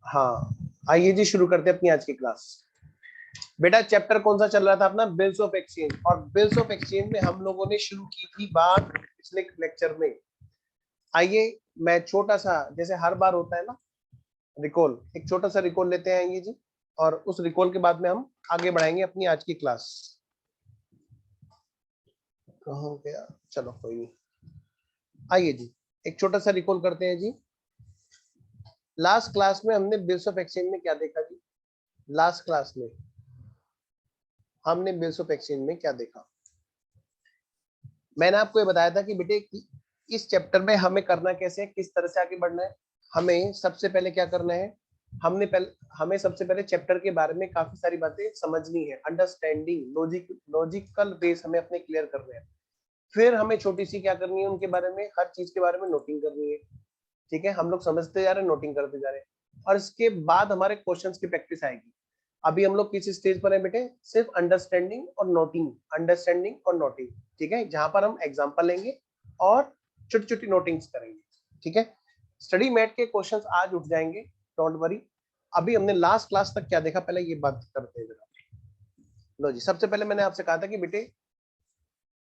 हाँ, आइए जी शुरू करते हैं अपनी आज की क्लास। बेटा चैप्टर कौन सा चल रहा था अपना? Bills of exchange. और बिल्स ऑफ एक्सचेंज में हम लोगों ने शुरू की थी बात पिछले लेक्चर में। आइए मैं छोटा सा, जैसे हर बार होता है ना, रिकॉल, एक छोटा सा रिकॉल लेते हैं आइए जी। और उस रिकॉल के बाद में हम आगे बढ़ाएंगे अपनी आज की क्लास। कहाँ गया? चलो कोई नहीं, आइए जी एक छोटा सा रिकॉल करते हैं जी। लास्ट क्लास में हमने बिल्स ऑफ एक्सचेंज में क्या देखा जी? लास्ट क्लास में हमने बिल्स ऑफ एक्सचेंज में क्या देखा? मैंने आपको ये बताया था कि बेटे इस चैप्टर में हमें करना कैसे है, किस तरह से आगे बढ़ना है। हमें सबसे पहले क्या करना है, हमें सबसे पहले चैप्टर के बारे में काफी सारी बातें समझनी है, अंडरस्टैंडिंग, लॉजिकल बेस हमें अपने क्लियर करने हैं। फिर हमें छोटी सी क्या करनी है, उनके बारे में, हर चीज के बारे में नोटिंग करनी है। ठीक है, हम लोग समझते जा रहे हैं, नोटिंग करते जा रहे हैं, और इसके बाद हमारे क्वेश्चंस की प्रैक्टिस आएगी। अभी हम लोग किस स्टेज पर है बेटे? सिर्फ अंडरस्टैंडिंग और नोटिंग, अंडरस्टैंडिंग और नोटिंग। ठीक है, जहां पर हम एग्जांपल लेंगे और छोटी छोटी नोटिंग्स करेंगे। ठीक है, स्टडी मैट के क्वेश्चंस आज उठ जाएंगे, डोंट वरी। अभी हमने लास्ट क्लास तक क्या देखा, पहले ये बात करते हैं जरा। लो जी, सबसे पहले मैंने आपसे कहा था कि बेटे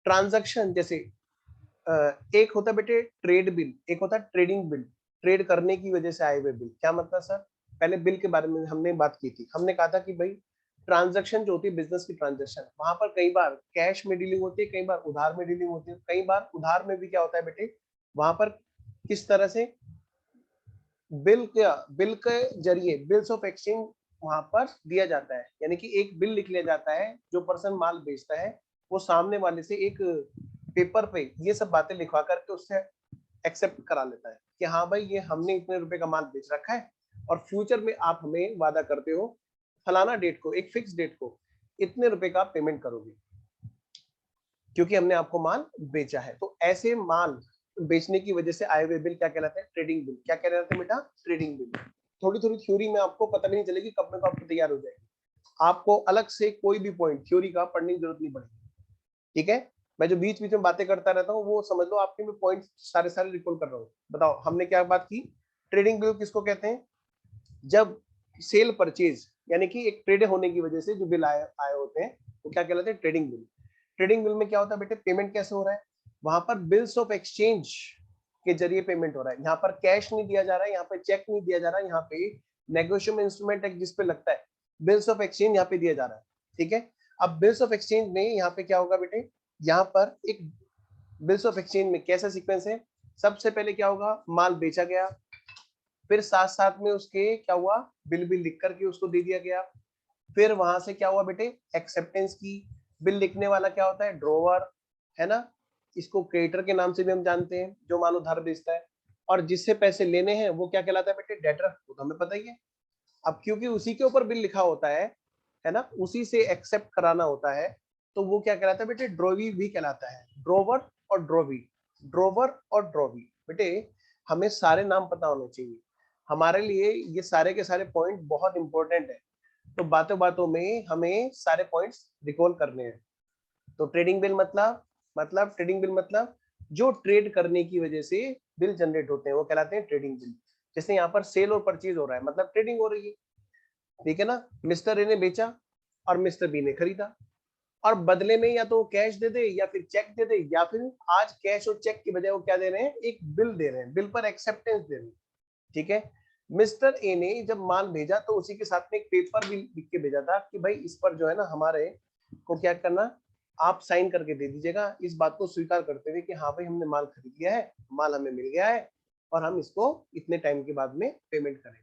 ट्रांजैक्शन, जैसे एक होता है बेटे ट्रेड बिल, एक होता है ट्रेडिंग बिल। ट्रेड करने की वजह से आए हुए बिल, क्या मतलब सर? पहले बिल के बारे में हमने बात की थी। हमने कहा था कि भाई ट्रांजैक्शन जो होती है बिजनेस की ट्रांजैक्शन, वहां पर कई बार कैश में डीलिंग होती है, कई बार उधार में डीलिंग होती है। कई बार उधार में भी क्या होता है बेटे, वहां पर किस तरह से बिल के जरिए बिल्स ऑफ एक्सचेंज वहां पर दिया जाता है। यानी कि एक बिल लिख लिया जाता है, जो पर्सन माल बेचता है वो सामने वाले से एक पेपर पे ये सब बातें लिखवा करके उससे एक्सेप्ट करा लेता है कि हाँ भाई ये हमने इतने रुपए का माल बेच रखा है, और फ्यूचर में आप हमें वादा करते हो फलाना डेट को, एक फिक्स डेट को इतने रुपए का पेमेंट करोगे, क्योंकि हमने आपको माल बेचा है। तो ऐसे माल बेचने की वजह से आए हुए बिल क्या कहलाते हैं? Trading bill. क्या कहलाते हैं बेटा? Trading bill. थोड़ी थोड़ी थ्योरी में आपको पता भी नहीं चलेगी, कब में आपको तैयार हो जाएगी। आपको अलग से कोई भी पॉइंट थ्योरी का पढ़ने की जरूरत नहीं पड़ेगी। ठीक है, मैं जो बीच बीच में बातें करता रहता हूँ वो समझ लो आपके, मैं पॉइंट सारे सारे रिकॉल कर रहा हूँ। बताओ हमने क्या बात की? ट्रेडिंग बिल किसको कहते हैं? जब सेल परचेज, यानी कि एक ट्रेड होने की वजह से जो बिल आए आए होते हैं, वो क्या कहलाते हैं? Trading bill. ट्रेडिंग बिल में क्या होता है बेटे? पेमेंट कैसे हो रहा है? वहां पर बिल्स ऑफ एक्सचेंज के जरिए पेमेंट हो रहा है। यहाँ पर कैश नहीं दिया जा रहा है, यहाँ पे चेक नहीं दिया जा रहा है, यहाँ पे नेगोशिएशन इंस्ट्रूमेंट एक्ट जिसपे लगता है, बिल्स ऑफ एक्सचेंज यहाँ पे दिया जा रहा है। ठीक है, अब बिल्स ऑफ एक्सचेंज में यहाँ पे क्या होगा बेटे? यहाँ पर एक बिल्स ऑफ एक्सचेंज में कैसा सीक्वेंस है? सबसे पहले क्या होगा? माल बेचा गया, फिर साथ साथ में उसके क्या हुआ? बिल बिल लिख करके उसको दे दिया गया। फिर वहां से क्या हुआ बेटे? एक्सेप्टेंस की। बिल लिखने वाला क्या होता है? ड्रोवर, है ना? इसको क्रेडिटर के नाम से भी हम जानते हैं, जो माल उधार बेचता है। और जिससे पैसे लेने हैं वो क्या कहलाता है बेटे? डेटर। वो तो हमें पता ही है। अब क्योंकि उसी के ऊपर बिल लिखा होता है ना, उसी से एक्सेप्ट कराना होता है, तो वो क्या कहलाता है बेटे? ड्रोवी भी कहलाता है। ड्रोवर और ड्रोवी, ड्रोवर और ड्रोवी। बेटे हमें सारे नाम पता होने चाहिए, हमारे लिए ये सारे के सारे पॉइंट बहुत इंपॉर्टेंट है। तो बातों बातों में हमें सारे पॉइंट्स रिकॉल करने हैं। तो ट्रेडिंग बिल मतलब ट्रेडिंग बिल मतलब जो ट्रेड करने की वजह से बिल जनरेट होते हैं वो कहलाते हैं ट्रेडिंग बिल। जैसे यहाँ पर सेल और परचेज हो रहा है, मतलब ट्रेडिंग हो रही है। ठीक है ना, मिस्टर ए ने बेचा और मिस्टर बी ने खरीदा, और बदले में या तो कैश दे दे या फिर चेक दे दे, या फिर आज कैश और चेक की बजाय वो क्या दे रहे हैं? एक बिल दे रहे हैं, बिल पर एक्सेप्टेंस दे रहे हैं। ठीक है, मिस्टर ए ने जब माल भेजा तो उसी के साथ में एक पेपर भी लिख के भेजा था कि भाई इस पर जो है ना हमारे को क्या करना, आप साइन करके दे दीजिएगा, इस बात को स्वीकार करते हुए कि हाँ भाई हमने माल खरीद लिया है, माल हमें मिल गया है, और हम इसको इतने टाइम के बाद में पेमेंट करेंगे।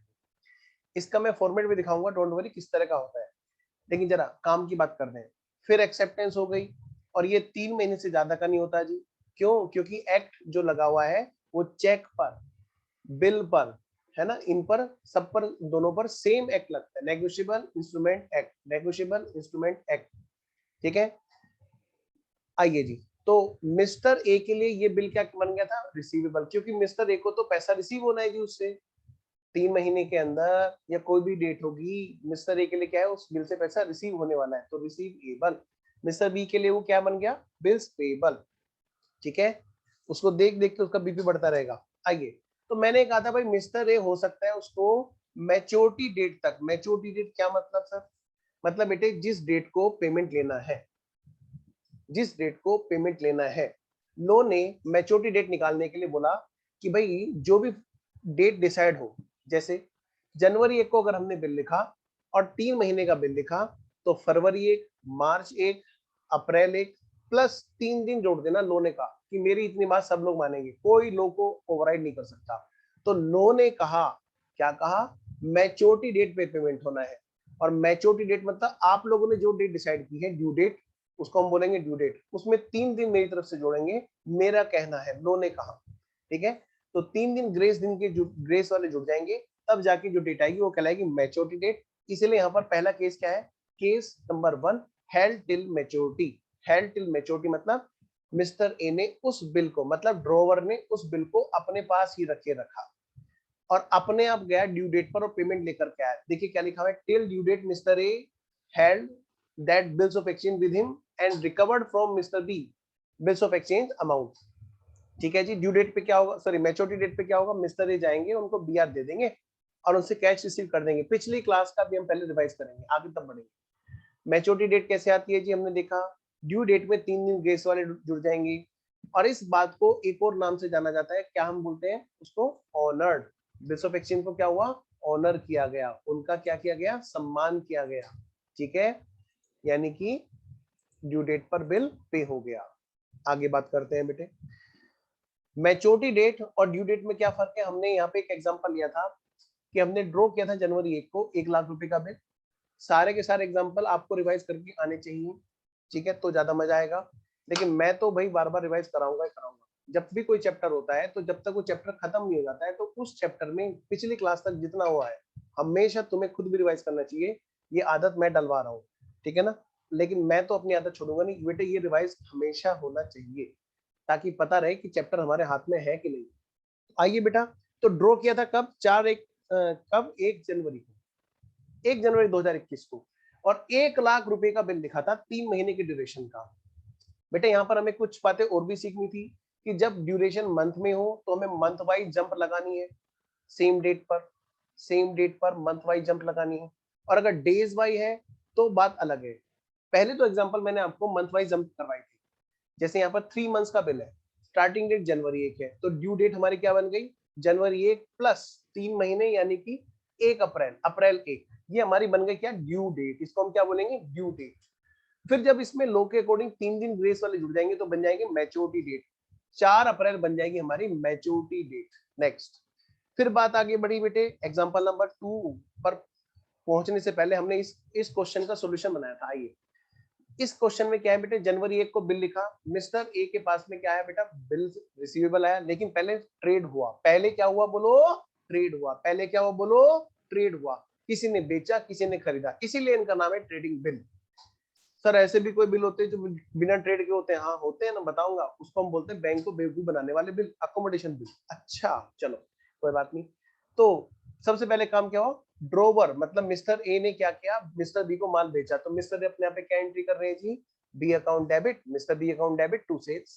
इसका मैं फॉर्मेट भी दिखाऊंगा, डोंट वरी किस तरह का होता है। लेकिन जरा काम की बात करते हैं। फिर एक्सेप्टेंस हो गई, और ये 3 महीने से ज्यादा का नहीं होता जी। क्यों? क्योंकि एक्ट जो लगा हुआ है वो चेक पर, बिल पर, है ना, इन पर सब पर, दोनों पर सेम एक्ट लगता है, negotiable instrument act, negotiable instrument act. ठीक है, आइए जी। तो मिस्टर ए के लिए ये बिल क्या बन गया था? रिसीवेबल, क्योंकि मिस्टर ए को तो पैसा रिसीव होना है जी उससे। 3 महीने के अंदर या कोई भी डेट होगी, मिस्टर ए के लिए क्या है? उस बिल से पैसा रिसीव होने वाला है, तो रिसीवेबल। मिस्टर बी के लिए वो क्या बन गया? Bills payable. ठीक है, उसको देख देख के उसका बीपी बढ़ता रहेगा। आइए, तो मैंने कहा था भाई मिस्टर ए हो सकता है उसको मैच्योरिटी डेट तक। मैच्योरिटी डेट क्या मतलब सर? मतलब बेटे जिस डेट को पेमेंट लेना है, जिस डेट को पेमेंट लेना है, लो ने मैच्योरिटी डेट निकालने के लिए बोला कि भाई जो भी डेट डिसाइड हो, जैसे जनवरी 1 को अगर हमने बिल लिखा और 3 महीने का बिल लिखा, तो फरवरी 1, मार्च 1, अप्रैल 1 प्लस 3 दिन जोड़ देना लो ने कहा कि मेरी इतनी बात सब लोग मानेंगे, कोई लो को ओवरराइड नहीं कर सकता। तो लो ने कहा, क्या कहा? मैच्योरिटी डेट पे पेमेंट होना है। और मैच्योरिटी डेट मतलब आप लोगों ने जो डेट डिसाइड की है, ड्यू डेट, उसको हम बोलेंगे ड्यू डेट। उसमें 3 दिन मेरी तरफ से जोड़ेंगे, मेरा कहना है, लो ने कहा। ठीक है, तो 3 दिन ग्रेस दिन के ग्रेस वाले जुड़ जाएंगे, तब जाके जो डेट आएगी वो कहलाएगी मैच्योरिटी डेट। इसीलिए यहाँ पर पहला केस क्या है? Case number 1, held till maturity. Held till maturity मतलब मिस्टर ए ने उस बिल को, मतलब ड्रॉवर ने उस बिल को अपने पास ही रखे रखा और अपने आप गया ड्यू डेट पर और पेमेंट लेकर के आया। देखिए क्या लिखा हुआ है, till due date mister A held that bills of exchange with him and recovered from mister B bills of exchange amount. ठीक है जी, ड्यू डेट पे क्या होगा, सॉरी मैच्योरिटी डेट पे क्या होगा, मिस्टर ए जाएंगे, उनको बीआर दे देंगे और उनसे कैश रिसीव कर देंगे। पिछली क्लास का भी हम पहले रिवाइज करेंगे, आगे तब बढ़ेंगे। मैच्योरिटी डेट कैसे आती है जी? हमने देखा ड्यू डेट में 3 दिन ग्रेस वाले जुड़ जाएंगे और इस बात को एक और नाम से जाना जाता है, क्या हम बोलते हैं उसको? ऑनर्ड। बिल्स ऑफ एक्सचेंज को क्या हुआ? ऑनर किया गया, उनका क्या किया गया? सम्मान किया गया। ठीक है, यानी कि ड्यू डेट पर बिल पे हो गया। आगे बात करते हैं बेटे, मैच्योरिटी डेट और ड्यू डेट में क्या फर्क है? हमने यहाँ पे एक एग्जांपल लिया था कि हमने ड्रॉ किया था जनवरी 1 को 1 लाख रुपए का बिल। सारे के सारे एग्जांपल आपको रिवाइज करके आने चाहिए, ठीक है, तो ज्यादा मजा आएगा। लेकिन मैं तो भाई बार बार रिवाइज कराऊंगा ही कराऊंगा। जब भी कोई चैप्टर होता है तो जब तक वो चैप्टर खत्म नहीं हो जाता है, तो उस चैप्टर में पिछली क्लास तक जितना हुआ है हमेशा तुम्हें खुद भी रिवाइज करना चाहिए। ये आदत मैं डलवा रहा हूँ, ठीक है ना? लेकिन मैं तो अपनी आदत छोड़ूंगा नहीं बेटे, ये रिवाइज हमेशा होना चाहिए ताकि पता रहे कि चैप्टर हमारे हाथ में है कि नहीं। आइए बेटा, तो ड्रॉ किया था कब? कब? 1 जनवरी को, 1 जनवरी 2021 को, और 1 लाख रुपए का बिल लिखा था 3 महीने की ड्यूरेशन का। बेटा यहाँ पर हमें कुछ बातें और भी सीखनी थी कि जब ड्यूरेशन मंथ में हो तो हमें मंथ वाइज जंप लगानी है, सेम डेट पर, सेम डेट पर मंथ वाइज जंप लगानी है। और अगर डेज वाइज है तो बात अलग है। पहले तो एग्जांपल मैंने आपको मंथ वाइज जंप करवाई थी। जैसे यहाँ पर 3 मंथ्स का बिल है, स्टार्टिंग डेट जनवरी 1 है, तो ड्यू डेट हमारी क्या बन गई? जनवरी 1 प्लस 3 महीने यानी कि 1 अप्रैल, अप्रैल 1, ये हमारी बन गई क्या? Due date. इसको हम क्या बोलेंगे? Due date. फिर जब इसमें लो के अकॉर्डिंग 3 दिन ग्रेस वाले जुड़ जाएंगे तो बन जाएंगे मैच्योरिटी डेट। 4 अप्रैल बन जाएगी हमारी मैच्योरिटी डेट। नेक्स्ट, फिर बात आगे बढ़ी बेटे, एग्जांपल नंबर 2 पर पहुंचने से पहले हमने इस क्वेश्चन का सॉल्यूशन बनाया था। आइए, इस क्वेश्चन में क्या है बेटे? जनवरी 1 को बिल लिखा, मिस्टर ए के पास में क्या है बेटा? बिल रिसीवेबल आया, लेकिन पहले ट्रेड हुआ। पहले क्या हुआ बोलो? ट्रेड हुआ। पहले क्या हुआ बोलो? ट्रेड हुआ। किसी ने बेचा, किसी ने खरीदा, इसीलिए इनका नाम है ट्रेडिंग बिल। सर ऐसे भी कोई बिल होते हैं जो बिना ट्रेड के होते हैं? हाँ होते हैं ना, बताऊंगा। उसको हम बोलते हैं बैंक को बेवकूफ बनाने वाले बिल, अकोमोडेशन बिल। अच्छा चलो, कोई बात नहीं। तो सबसे पहले काम क्या हो? ड्रोवर मतलब मिस्टर ए ने क्या किया? मिस्टर बी को माल बेचा, तो मिस्टर ए अपने यहाँ पे क्या एंट्री कर रहे हैं जी? B account debit, mister B account debit to sales.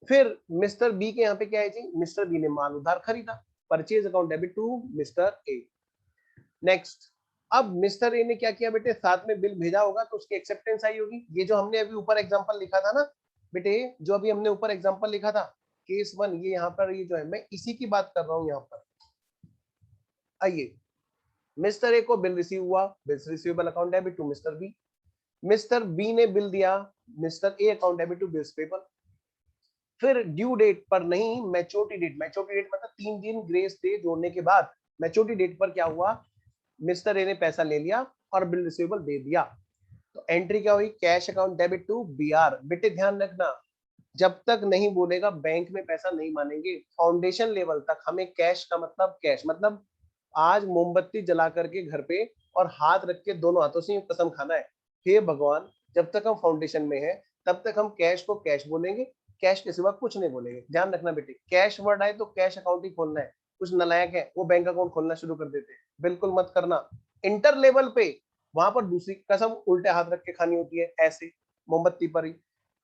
फिर मिस्टर बी के यहाँ पे क्या है जी? मिस्टर बी ने माल उधार खरीदा, purchase account debit to mister A. Next, अब मिस्टर ए ने क्या किया बेटे? साथ में बिल भेजा होगा तो उसकी एक्सेप्टेंस आई होगी। ये जो हमने अभी ऊपर एग्जांपल लिखा था ना बेटे, जो अभी हमने ऊपर एग्जांपल लिखा था केस 1, ये यहाँ पर ये जो है मैं इसी की बात कर रहा हूँ यहाँ पर। आइए, मिस्टर ए को बिल रिसीव हुआ, bills receivable account debit to mister B. Mister B ने बिल दिया, mister A account debit to bills payable. फिर ड्यू डेट पर नहीं, मैच्योरिटी डेट, मैच्योरिटी डेट मतलब 3 दिन ग्रेस डे जोड़ने के बाद मैच्योरिटी डेट पर क्या हुआ? मिस्टर ए ने पैसा ले लिया और बिल रिसीवेबल दे दिया। तो एंट्री क्या हुई? Cash account debit to BR. बेटे ध्यान रखना, जब तक नहीं बोलेगा बैंक में पैसा नहीं मानेंगे। फाउंडेशन लेवल तक हमें कैश का मतलब कैश, मतलब आज मोमबत्ती जला करके घर पे और हाथ रख के दोनों हाथों से कसम खाना है, हे भगवान जब तक हम फाउंडेशन में है तब तक हम कैश को कैश बोलेंगे, कैश के सिवा कुछ नहीं बोलेंगे। ध्यान रखना बेटे, कैश वर्ड आए तो कैश अकाउंट ही खोलना है। कुछ नालायक है वो बैंक अकाउंट खोलना शुरू कर देते हैं, बिल्कुल मत करना। इंटर लेवल पे वहां पर दूसरी कसम उल्टे हाथ रख के खानी होती है, ऐसे मोमबत्ती पर ही।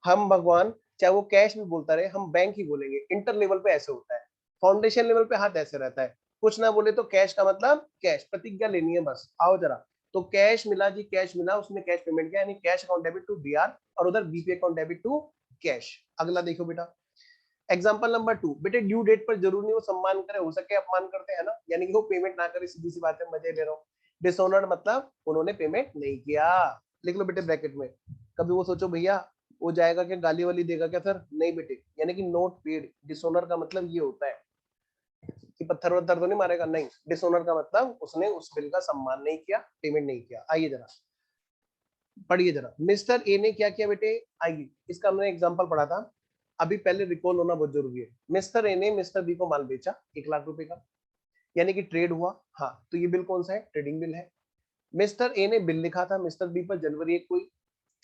हम भगवान चाहे वो कैश भी बोलता रहे, हम बैंक ही बोलेंगे। इंटर लेवल पे ऐसे होता है, फाउंडेशन लेवल पे हाथ ऐसे रहता है। कुछ ना बोले तो कैश का मतलब कैश, प्रतिज्ञा लेनी है बस। आओ जरा, तो कैश मिला जी, कैश मिला, उसने कैश पेमेंट किया, यानी cash account debit to BR और उधर BP account debit to cash. अगला देखो बेटा, एग्जांपल नंबर 2, बेटे ड्यू डेट पर जरूर नहीं वो सम्मान करे, हो सके अपमान करते हैं ना, यानी कि वो पेमेंट ना करे, सीधी सी बात है, मजे ले रहा हूँ। डिसऑनर्ड मतलब उन्होंने पेमेंट नहीं किया, लिख लो बेटे ब्रैकेट में। कभी वो सोचो भैया वो जाएगा क्या, गाली वाली देगा क्या सर, नहीं बेटे, यानी कि नोट पेड। डिसऑनर का मतलब ये होता है कि पत्थर वत्थर तो नहीं मारेगा, नहीं, डिसऑनर का मतलब उसने उस बिल का सम्मान नहीं किया, पेमेंट नहीं किया। आइए जरा पढ़िए जरा, मिस्टर ए ने क्या किया बेटे, आइए इसका हमने एग्जांपल पढ़ा था अभी, पहले रिकॉल होना बहुत जरूरी है। मिस्टर ए ने मिस्टर बी को माल बेचा 1 लाख रुपए का, यानी कि ट्रेड हुआ। हाँ, तो ये बिल कौन सा है, ट्रेडिंग बिल है। मिस्टर ए ने बिल लिखा था मिस्टर बी पर जनवरी 1 को ही,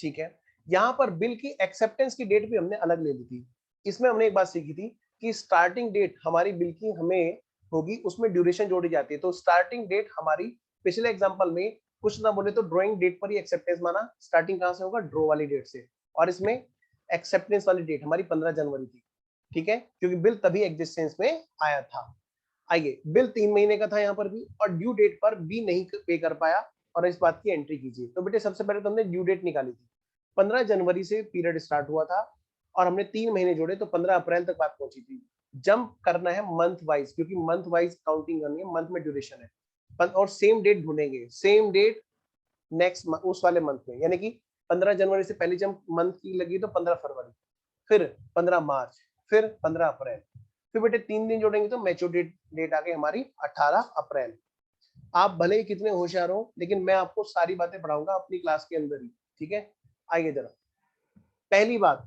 ठीक है। यहाँ पर बिल की एक्सेप्टेंस की डेट भी हमने अलग ले ली थी। इसमें हमने एक बात सीखी थी कि स्टार्टिंग डेट हमारी बिल की हमें होगी, उसमें ड्यूरेशन जोड़ी जाती है। तो स्टार्टिंग डेट हमारी पिछले एग्जांपल में कुछ ना बोले तो ड्रॉइंग डेट पर ही एक्सेप्टेंस माना, स्टार्टिंग कहां से होगा, ड्रॉ वाली डेट से, और इसमें एक्सेप्टेंस वाली डेट हमारी 15 जनवरी थी, ठीक है, क्योंकि बिल तभी एग्जिस्टेंस में आया था। आइए, बिल 3 महीने का था यहाँ पर भी, और ड्यू डेट पर बी नहीं पे कर पाया, और इस बात की एंट्री कीजिए। तो बेटे सबसे पहले तो हमने ड्यू डेट निकाली थी, 15 जनवरी से पीरियड स्टार्ट हुआ था, और हमने 3 महीने जोड़े तो 15 अप्रैल तक बात पहुंची थी। जंप करना है मंथ वाइज, क्योंकि मंथ वाइज काउंटिंग करनी है, मंथ में ड्यूरेशन है, और सेम डेट ढूंढेंगे, सेम डेट नेक्स्ट उस वाले मंथ में, यानी कि 15 जनवरी से पहली जब मंथ की लगी तो 15 फरवरी, फिर 15 मार्च, फिर 15 अप्रैल, फिर बेटे 3 दिन जोड़ेंगे तो मैच्योर डेट आ गई हमारी 18 अप्रैल। आप भले ही कितने होशियार हो, लेकिन मैं आपको सारी बातें पढ़ाऊंगा अपनी क्लास के अंदर ही, ठीक है। आइए जरा, पहली बात,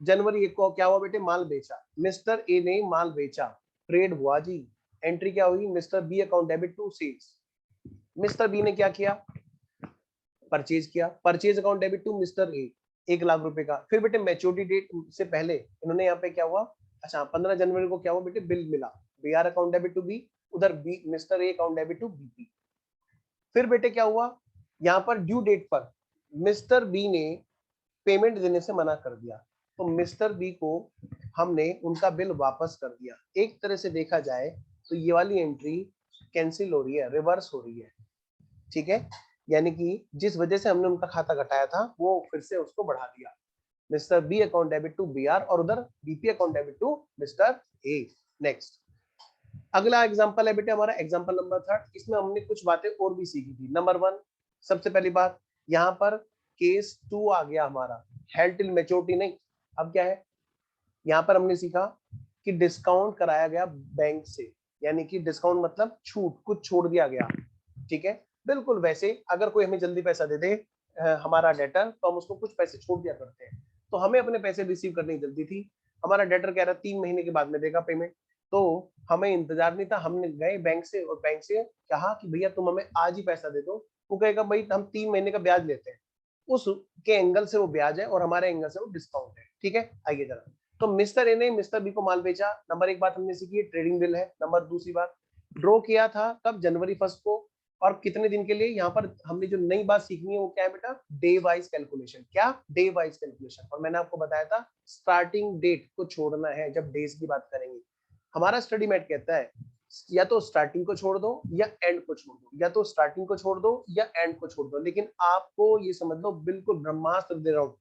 जनवरी 1 को क्या हुआ बेटे, माल बेचा, मिस्टर ए ने माल बेचा, ट्रेड हुआ जी, एंट्री क्या हुई, mister B account debit to sales. Mister B ने क्या किया, परचेज किया, purchase account debit to mister A 1 lakh रुपए का। फिर बेटे मैच्योरिटी डेट से पहले इन्होंने यहाँ पे क्या हुआ, अच्छा 15 जनवरी को क्या हुआ बेटे, बिल मिला, B R account debit to B, उधर B mister A account debit to BP. फिर बेटे क्या हुआ, यहाँ पर ड्यू डेट पर मिस्टर बी ने पेमेंट देने से मना कर दिया, तो मिस्टर बी को हमने उनका बिल वापस कर दिया। एक तरह से देखा जाए तो ये वाली एंट्री कैंसिल हो रही है, रिवर्स हो रही है, ठीक है, यानी कि जिस वजह से हमने उनका खाता घटाया था वो फिर से उसको बढ़ा दिया, mister B account debit to B R और उधर BP account debit to mister A. Next, अगला एग्जांपल है बेटे हमारा एग्जांपल नंबर 3, इसमें हमने कुछ बातें और भी सीखी थी। नंबर 1, सबसे पहली बात, यहाँ पर केस 2 आ गया हमारा, हेल्ड टिल मैच्योरिटी नहीं। अब क्या है, यहाँ पर हमने सीखा कि डिस्काउंट कराया गया बैंक से, यानी कि डिस्काउंट मतलब छूट, कुछ छोड़ दिया गया, ठीक है। बिल्कुल वैसे अगर कोई हमें जल्दी पैसा दे दे हमारा डेटर, तो हम उसको कुछ पैसे छोड़ दिया करते हैं, तो हमें अपने पैसे रिसीव करने की जल्दी थी, हमारा डेटर कह रहा 3 महीने के बाद में देगा पेमेंट, तो हमें इंतजार नहीं था, हमने गए बैंक से और बैंक से कहा कि भैया तुम हमें आज ही पैसा दे दो। वो कहेगा भाई हम 3 महीने का ब्याज लेते हैं, उसके एंगल से वो ब्याज है और हमारे एंगल से वो डिस्काउंट है, ठीक है। आइए जरा, तो मिस्टर ए ने मिस्टर बी को माल बेचा, नंबर 1 बात हमने सीखी ट्रेडिंग बिल है। नंबर दूसरी बात, ड्रॉ किया था कब, जनवरी 1 को, और कितने दिन के लिए, यहाँ पर हमने जो नई बात सीखनी है वो क्या है बेटा, डे वाइज कैलकुलेशन। क्या, डे वाइज कैलकुलेशन, और मैंने आपको बताया था स्टार्टिंग डेट को छोड़ना है जब डेज की बात करेंगे। हमारा स्टडी मैट कहता है या तो स्टार्टिंग को छोड़ दो या एंड को छोड़ दो, या तो स्टार्टिंग को छोड़ दो या एंड को छोड़ दो, लेकिन आपको ये समझ लो बिल्कुल ब्रह्मास्त्र दे रहा हूं,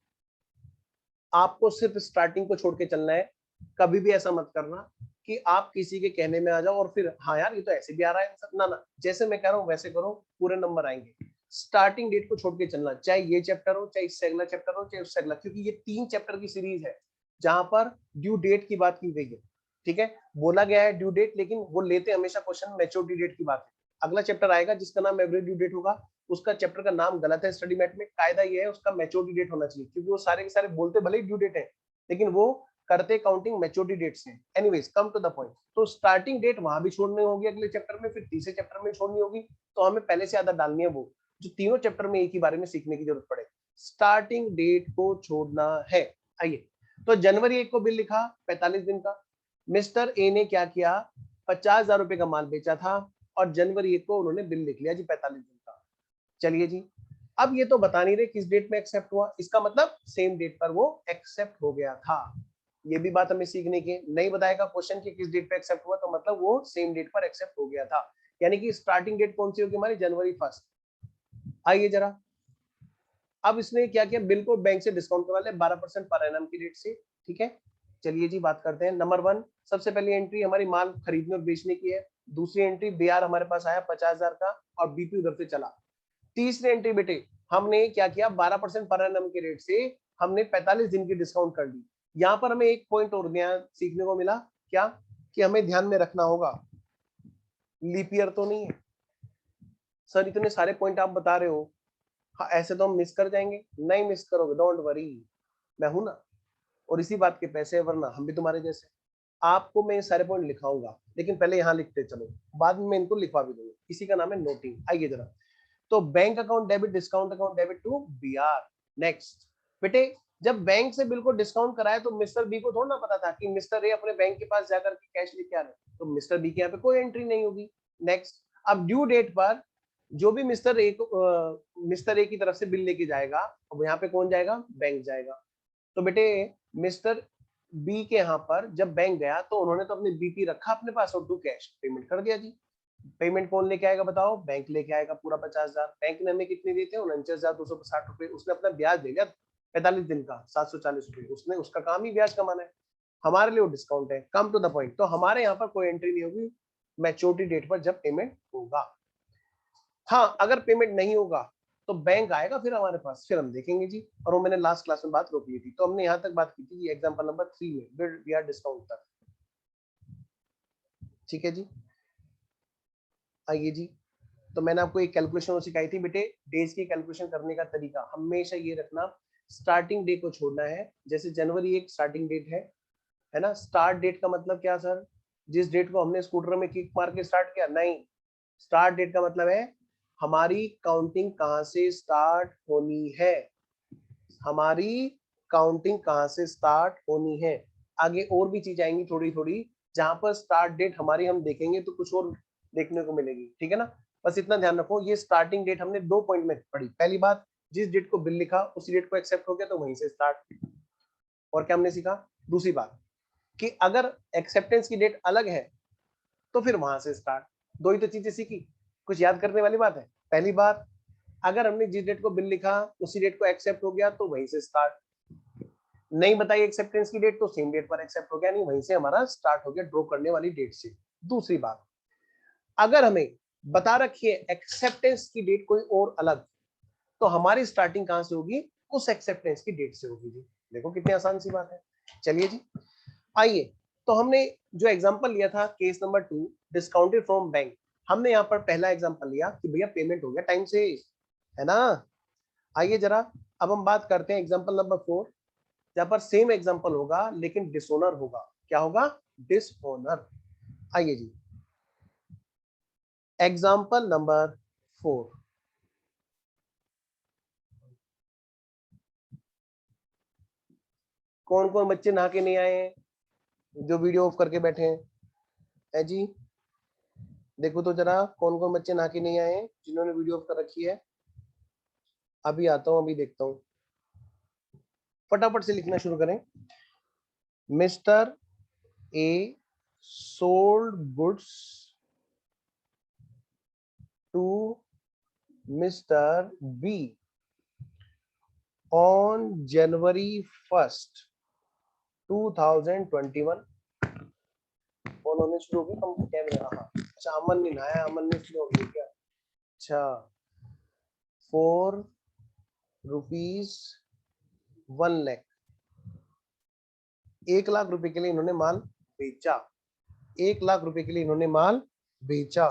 आपको सिर्फ स्टार्टिंग को छोड़ के चलना है। कभी भी ऐसा मत करना कि आप किसी के कहने में आ जाओ और फिर हाँ यार ये तो ऐसे भी आ रहा है, ना ना, जैसे मैं कह रहा हूँ वैसे करो, पूरे नंबर आएंगे। स्टार्टिंग डेट को छोड़ के चलना, चाहे ये चैप्टर हो, चाहे इससे अगला चैप्टर हो, चाहे उससे अगला, क्योंकि ये 3 चैप्टर की सीरीज है जहां पर ड्यू डेट की बात की गई है, ठीक है। बोला गया है ड्यू डेट, लेकिन वो लेते हमेशा क्वेश्चन मैच्योरिटी डेट की बात है। अगला चैप्टर आएगा जिसका नाम एवरेज ड्यू डेट होगा, उसका चैप्टर का नाम गलत है स्टडी मैट में, कायदा ये है उसका मैच्योरिटी डेट होना चाहिए, क्योंकि वो सारे के सारे बोलते भले ही ड्यू डेट है लेकिन वो करते काउंटिंग मैच्योरिटी डेट से। Anyways come to the point, तो स्टार्टिंग डेट वहां भी छोड़नी होगी अगले चैप्टर में, फिर तीसरे चैप्टर में छोड़नी होगी, तो हमें पहले से आदत डालनी है वो जो तीनों चैप्टर में एक ही बारे में सीखने की जरूरत पड़े, स्टार्टिंग डेट को छोड़ना है। आइए, तो जनवरी 1 को बिल लिखा 45 दिन का, मिस्टर ए ने क्या किया, 50,000 रुपए का माल बेचा था और जनवरी 1 को उन्होंने बिल लिख लिया जी 45 दिन का। चलिए जी, अब ये तो बता नहीं रहे किस डेट में एक्सेप्ट हुआ, इसका मतलब सेम डेट पर वो एक्सेप्ट हो गया था। ये भी बात हमें सीखने की है। नहीं बताएगा क्वेश्चन कि किस डेट पे एक्सेप्ट हुआ तो मतलब वो सेम डेट पर एक्सेप्ट हो गया था, यानी कि स्टार्टिंग डेट कौन सी होगी हमारी, जनवरी 1। आइए जरा, अब इसने क्या किया, बिल को बैंक से डिस्काउंट करवा लिया 12% पर एनम की रेट से। ठीक है, चलिए जी बात करते हैं। नंबर 1, सबसे पहली एंट्री हमारी माल खरीदने और बेचने की है। दूसरी एंट्री बीआर हमारे पास आया 50,000 का और बीपी उधर से चला। तीसरी एंट्री बेटे हमने क्या किया, 12% पर एनम के रेट से हमने 45 दिन की डिस्काउंट कर दी। यहाँ पर हमें एक पॉइंट और नया सीखने को मिला, क्या कि हमें ध्यान में रखना होगा लीप ईयर तो नहीं है। सर इतने सारे पॉइंट आप बता रहे हो, हाँ ऐसे तो हम मिस कर जाएंगे। नहीं मिस करोगे, डोंट वरी, मैं हूं ना, और इसी बात के पैसे, वरना हम भी तुम्हारे जैसे। आपको मैं ये सारे पॉइंट लिखाऊंगा, लेकिन पहले यहाँ लिखते चलो, बाद में मैं इनको लिखवा भी दूंगा। इसी का नाम है नोटिंग। आइए जरा, तो bank account debit, discount account debit to BR. Next बेटे, जब बैंक से बिल को डिस्काउंट कराया तो मिस्टर बी को थोड़ा ना पता था कि मिस्टर ए अपने बैंक के पास जाकर के कैश लेके आ रहे, तो मिस्टर बी के यहाँ पे कोई एंट्री नहीं होगी। नेक्स्ट, अब ड्यू डेट पर जो भी मिस्टर ए की तरफ से बिल लेके जाएगा, अब यहाँ पे कौन जाएगा, बैंक जाएगा। तो बेटे मिस्टर बी के यहाँ पर जब बैंक गया तो उन्होंने तो अपने बीपी रखा अपने पास और टू कैश पेमेंट कर दिया जी। पेमेंट कौन लेके आएगा बताओ, बैंक लेके आएगा पूरा 50,000। बैंक ने हमें कितने दिए थे, 49,260 रुपए। उसने अपना ब्याज दे दिया 45 दिन का 740 रुपए। उसने, उसका काम ही ब्याज कमाना है, हमारे लिए वो डिस्काउंट है। कम टू द पॉइंट, तो हमारे यहाँ पर कोई एंट्री नहीं होगी मैच्योरिटी डेट पर जब पेमेंट होगा। हाँ अगर पेमेंट नहीं होगा तो बैंक आएगा फिर हमारे पास, फिर हम देखेंगे जी। और वो मैंने लास्ट क्लास में बात रोक ली थी, तो हमने यहाँ तक बात की थी एग्जांपल नंबर 3 में बिल या डिस्काउंट तक। ठीक है जी, आइए जी, तो मैंने आपको एक कैलकुलेशन सिखाई थी बेटे, डेज की कैलकुलेशन करने का तरीका हमेशा ये रखना, स्टार्टिंग डे को छोड़ना है। जैसे जनवरी एक स्टार्टिंग डेट है ना। स्टार्ट डेट का मतलब क्या सर, जिस डेट को हमने स्कूटर में किक मार के स्टार्ट किया, नहीं। स्टार्ट डेट का मतलब है हमारी काउंटिंग कहां से स्टार्ट होनी है, हमारी काउंटिंग कहां से स्टार्ट होनी है। आगे और भी चीज आएंगी थोड़ी थोड़ी, जहां पर स्टार्ट डेट हमारी हम देखेंगे तो कुछ और देखने को मिलेगी। ठीक है ना, बस इतना ध्यान रखो। ये स्टार्टिंग डेट हमने 2 पॉइंट में पढ़ी। पहली बात, जिस डेट को बिल लिखा उसी डेट को एक्सेप्ट हो गया तो वहीं से स्टार्ट। और क्या हमने सीखा, दूसरी बात कि अगर एक्सेप्टेंस की डेट अलग है तो फिर वहां से स्टार्ट। दो ही तो चीजें सीखी, कुछ याद करने वाली बात है। पहली बात, अगर हमने जिस डेट को बिल लिखा उसी डेट को एक्सेप्ट हो गया तो वहीं से स्टार्ट। नहीं बताई एक्सेप्टेंस की डेट तो सेम डेट पर एक्सेप्ट हो गया, नहीं वहीं से हमारा स्टार्ट हो गया ड्रॉ करने वाली डेट से। दूसरी बात, अगर हमें बता रखी है एक्सेप्टेंस की डेट कोई और अलग, तो हमारी स्टार्टिंग कहां से होगी, उस एक्सेप्टेंस की डेट से होगी जी। देखो कितनी आसान सी बात है। चलिए जी, आइए, तो हमने जो एग्जांपल लिया था case number 2, discounted from bank. हमने यहाँ पर पहला एग्जांपल लिया कि भैया पेमेंट हो गया टाइम से, है ना। आइए जरा, अब हम बात करते हैं एग्जांपल नंबर 4, जहां पर सेम एग्जांपल होगा लेकिन डिसओनर होगा। क्या होगा, डिसओनर। आइए जी, एग्जांपल नंबर 4। कौन कौन बच्चे नहा के नहीं आए हैं जो वीडियो ऑफ करके बैठे हैं, है जी। देखो तो जरा कौन कौन बच्चे नहा के नहीं आए हैं जिन्होंने वीडियो ऑफ कर रखी है। अभी आता हूं, अभी देखता हूं। फटाफट से लिखना शुरू करें। Mister A sold goods to mister B on January 1, 2021। Phone होने शुरू हो गए, हम कैमरे, हाँ अच्छा, अमन ने नहाया, अमन ने शुरू हो गया क्या, अच्छा। 4 रुपीज 1 लाख, 1 लाख रुपए के लिए इन्होंने माल बेचा। 1 लाख रुपए के लिए इन्होंने माल बेचा।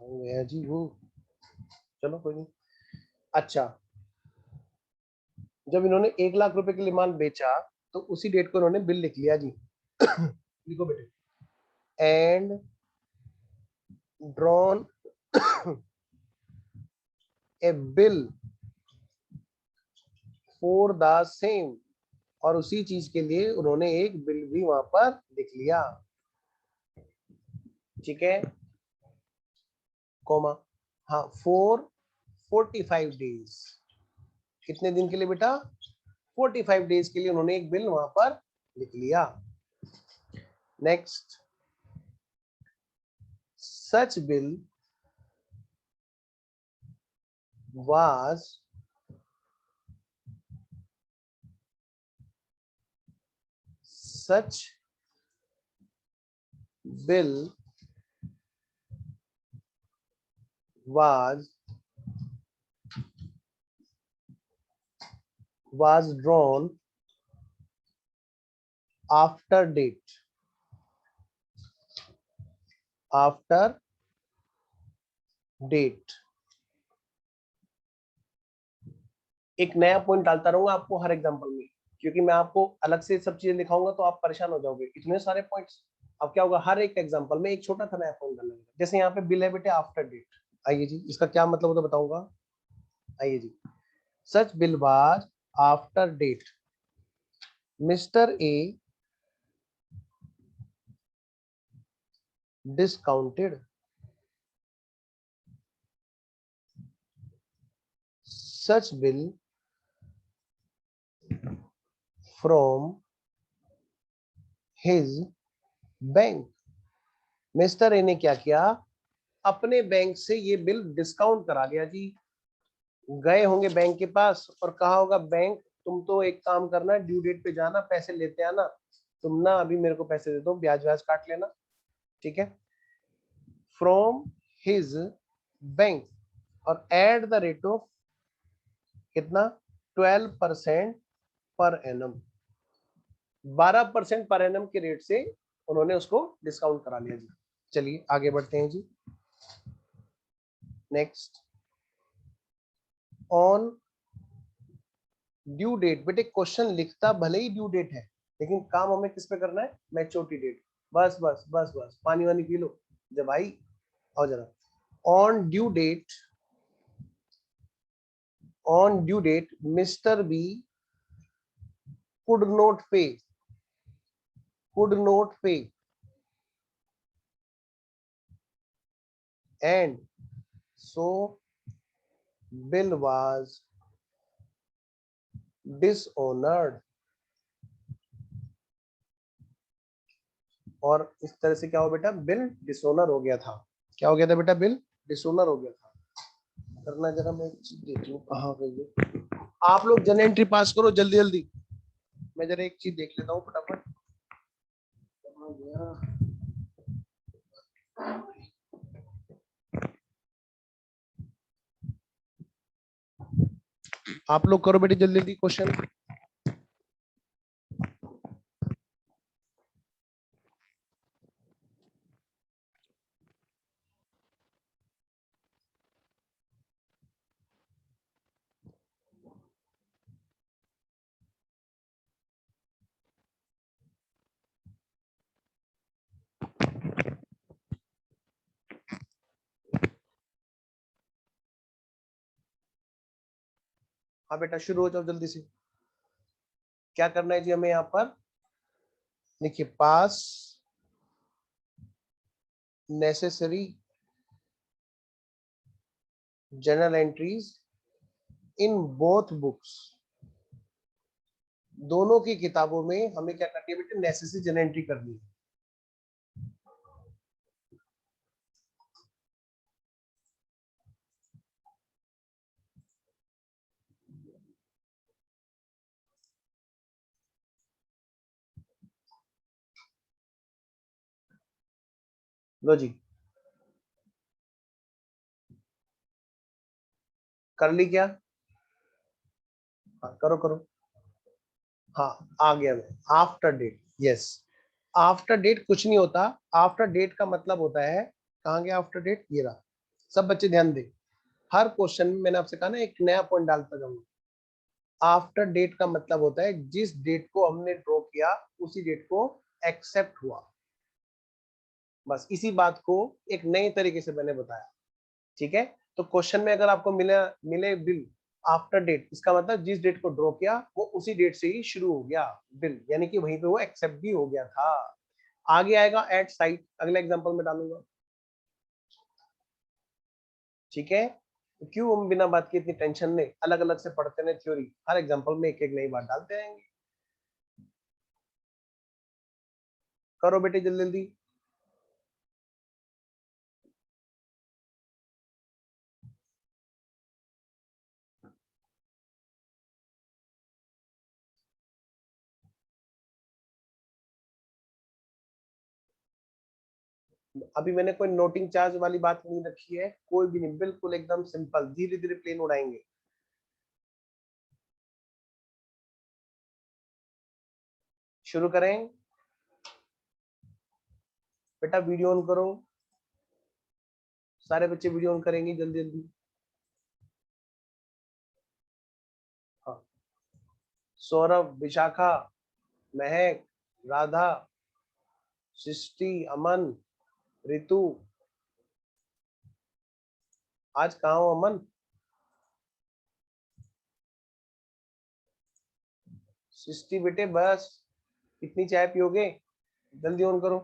हो गया जी वो, चलो कोई नहीं। अच्छा, जब इन्होंने 1 लाख रुपए के लिए माल बेचा तो उसी डेट को इन्होंने बिल लिख लिया जी। लिखो बेटे, and drawn A bill for the same, और उसी चीज के लिए उन्होंने एक बिल भी वहां पर लिख लिया। ठीक है, कोमा, हाँ, 4 45 डेज। कितने दिन के लिए बेटा, 45 डेज के लिए उन्होंने एक बिल वहां पर लिख लिया। Next, such bill was such bill was drawn after date, after date। एक नया पॉइंट डालता रहूंगा आपको हर एग्जांपल में, क्योंकि मैं आपको अलग से सब चीजें दिखाऊंगा तो आप परेशान हो जाओगे, इतने सारे पॉइंट्स। अब क्या होगा, हर एक एग्जांपल में एक छोटा सा नया पॉइंट डालना है। जैसे यहाँ पे बिल है बेटे आफ्टर डेट, आइए जी इसका क्या मतलब होता है बताऊंगा। आइए जी, such bill was after date, mister A discounted such bill from his bank. Mister A ने क्या किया, अपने बैंक से ये बिल डिस्काउंट करा लिया जी। गए होंगे बैंक के पास और कहा होगा बैंक तुम तो एक काम करना, ड्यू डेट पे जाना, पैसे लेते आना, तुम ना अभी मेरे को पैसे दे दो, ब्याज व्याज काट लेना, ठीक है। फ्रॉम हिज बैंक, और एट द रेट ऑफ कितना, 12% पर एनम, 12% पर एनम के रेट से उन्होंने उसको डिस्काउंट करा लिया जी। चलिए आगे बढ़ते हैं जी। नेक्स्ट, ऑन ड्यू डेट, बेटे क्वेश्चन लिखता भले ही ड्यू डेट है, लेकिन काम हमें किस पे करना है, मैच्योरिटी डेट। बस बस बस बस, पानी वानी पी लो जब भाई, आओ जरा। On due date, on due date mister B could not pay, could not pay, and so bill was dishonoured. और इस तरह से क्या हो बेटा, बिल डिसऑनर हो गया था। क्या हो गया था बेटा, बिल डिसऑनर हो गया था। करना जरा, मैं एक चीज देख लूं कहाँ गई है। आप लोग जन एंट्री पास करो जल्दी जल्दी, मैं जरा एक चीज देख लेता हूँ फटाफट। कहाँ गया? आप लोग करो बेटे जल्दी जल्दी क्वेश्चन। हाँ बेटा शुरू हो जाओ जल्दी से। क्या करना है जी हमें यहाँ पर, देखिए पास necessary journal entries in both books, दोनों की किताबों में हमें क्या करनी है बेटे, नेसेसरी जर्नल एंट्री करनी है। लो जी, कर ली क्या, हाँ करो करो। हाँ आ गया मैं, after date, yes. After date कुछ नहीं होता, आफ्टर डेट का मतलब होता है, कहाँ गया आफ्टर डेट, ये रहा। सब बच्चे ध्यान दें, हर क्वेश्चन में मैंने आपसे कहा ना एक नया पॉइंट डालता जाऊंगा। आफ्टर डेट का मतलब होता है जिस डेट को हमने ड्रॉ किया उसी डेट को एक्सेप्ट हुआ। बस इसी बात को एक नए तरीके से मैंने बताया, ठीक है। तो क्वेश्चन में अगर आपको मिले बिल आफ्टर डेट, इसका मतलब जिस डेट को ड्रॉ किया वो उसी डेट से ही शुरू हो गया बिल, यानी कि वहीं पे वो एक्सेप्ट भी हो गया था। आगे आएगा एट साइट, अगले एग्जांपल में डालूंगा, ठीक है। क्यों हम बिना बात के इतनी टेंशन में अलग अलग से पढ़ते हैं थ्योरी, हर एग्जांपल में एक एक नई बात डालते रहेंगे। करो बेटे जल्दी जल्दी। अभी मैंने कोई नोटिंग चार्ज वाली बात नहीं रखी है, कोई भी नहीं, बिल्कुल एकदम सिंपल, धीरे धीरे प्लेन उड़ाएंगे। शुरू करें बेटा, वीडियो ऑन करो, सारे बच्चे वीडियो ऑन करेंगे जल्दी जल्दी। हाँ, सौरभ, विशाखा, महक, राधा, सृष्टि, अमन, रितु, आज कहाँ हो अमन? सृष्टि बेटे बस, कितनी चाय पियोगे? जल्दी ऑन करो,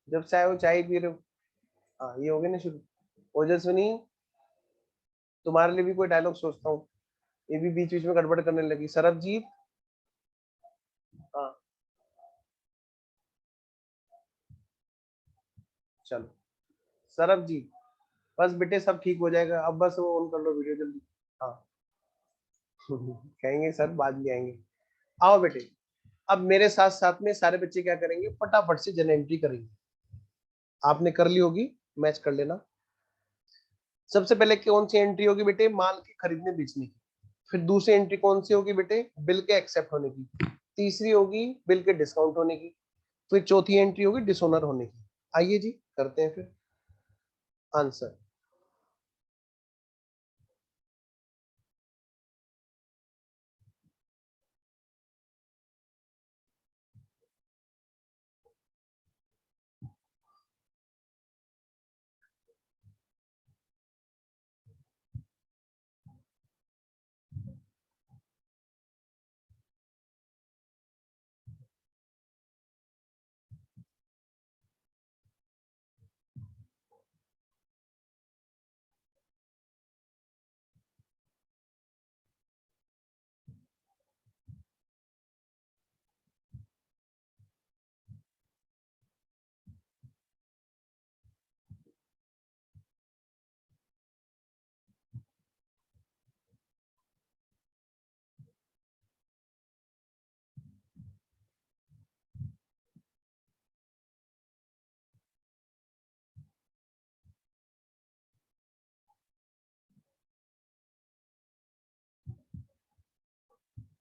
जब चाय हो चाय पी रहे हो। हाँ ये हो गया ना शुरू। ओजस्विनी, तुम्हारे लिए भी कोई डायलॉग सोचता हूँ, ये भी बीच बीच में गड़बड़ करने लगी। सरबजीत, हाँ चलो। सरबजीत, बस बेटे सब ठीक हो जाएगा, अब बस वो ऑन कर लो वीडियो जल्दी। हाँ कहेंगे सर बाद में आएंगे। आओ बेटे, अब मेरे साथ साथ में सारे बच्चे क्या करेंगे, फटाफट से जन एंट्री करेंगे। आपने कर ली होगी, मैच कर लेना। सबसे पहले कौन सी एंट्री होगी बेटे, माल के खरीदने बेचने की। फिर दूसरी एंट्री कौन सी होगी बेटे, बिल के एक्सेप्ट होने की। तीसरी होगी बिल के डिस्काउंट होने की। फिर चौथी एंट्री होगी डिसोनर होने की। आइए जी करते हैं फिर आंसर।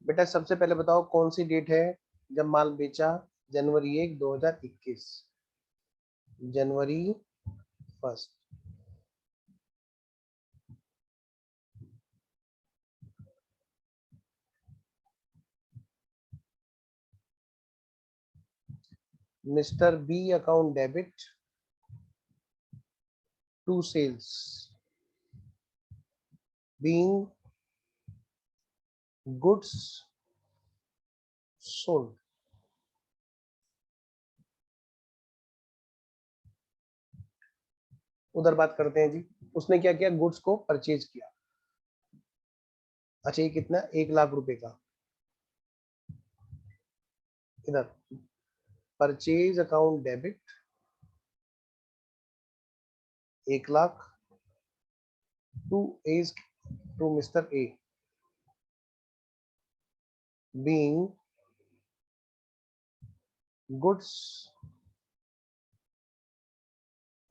बेटा सबसे पहले बताओ कौन सी डेट है जब माल बेचा, जनवरी 1 2021, जनवरी 1। Mister B account debit to sales being goods sold. उधर बात करते हैं जी, उसने क्या किया, गुड्स को परचेज किया। अच्छा ये कितना, 1 लाख रुपए का। इधर purchase account debit 1 lakh to as to mister A being goods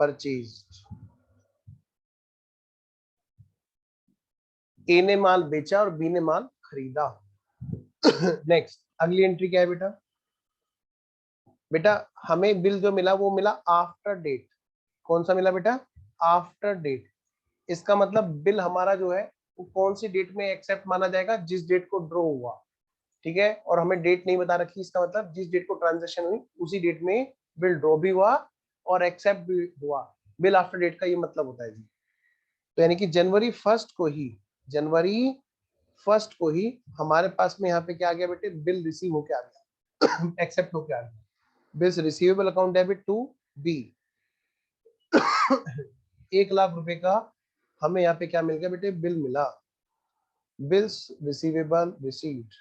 purchased. A ने माल बेचा और बी ने माल खरीदा। नेक्स्ट अगली एंट्री क्या है बेटा, बेटा हमें बिल जो मिला वो मिला आफ्टर डेट। कौन सा मिला बेटा, आफ्टर डेट। इसका मतलब बिल हमारा जो है वो कौन सी डेट में एक्सेप्ट माना जाएगा, जिस डेट को ड्रॉ हुआ। ठीक है, और हमें डेट नहीं बता रखी, इसका मतलब जिस डेट को ट्रांजेक्शन हुई उसी डेट में बिल ड्रॉ भी हुआ और एक्सेप्ट भी हुआ। बिल आफ्टर डेट का ये मतलब होता है जी। तो यानी कि जनवरी 1 को ही हमारे पास में यहाँ पे क्या आ गया बेटे, बिल रिसीव होके आ गया, एक्सेप्ट होके आ गया। Bills receivable account debit to B 1 lakh रुपए का हमें यहाँ पे क्या मिल गया बेटे, बिल मिला, बिल्स रिसीवेबल रिसीव्ड।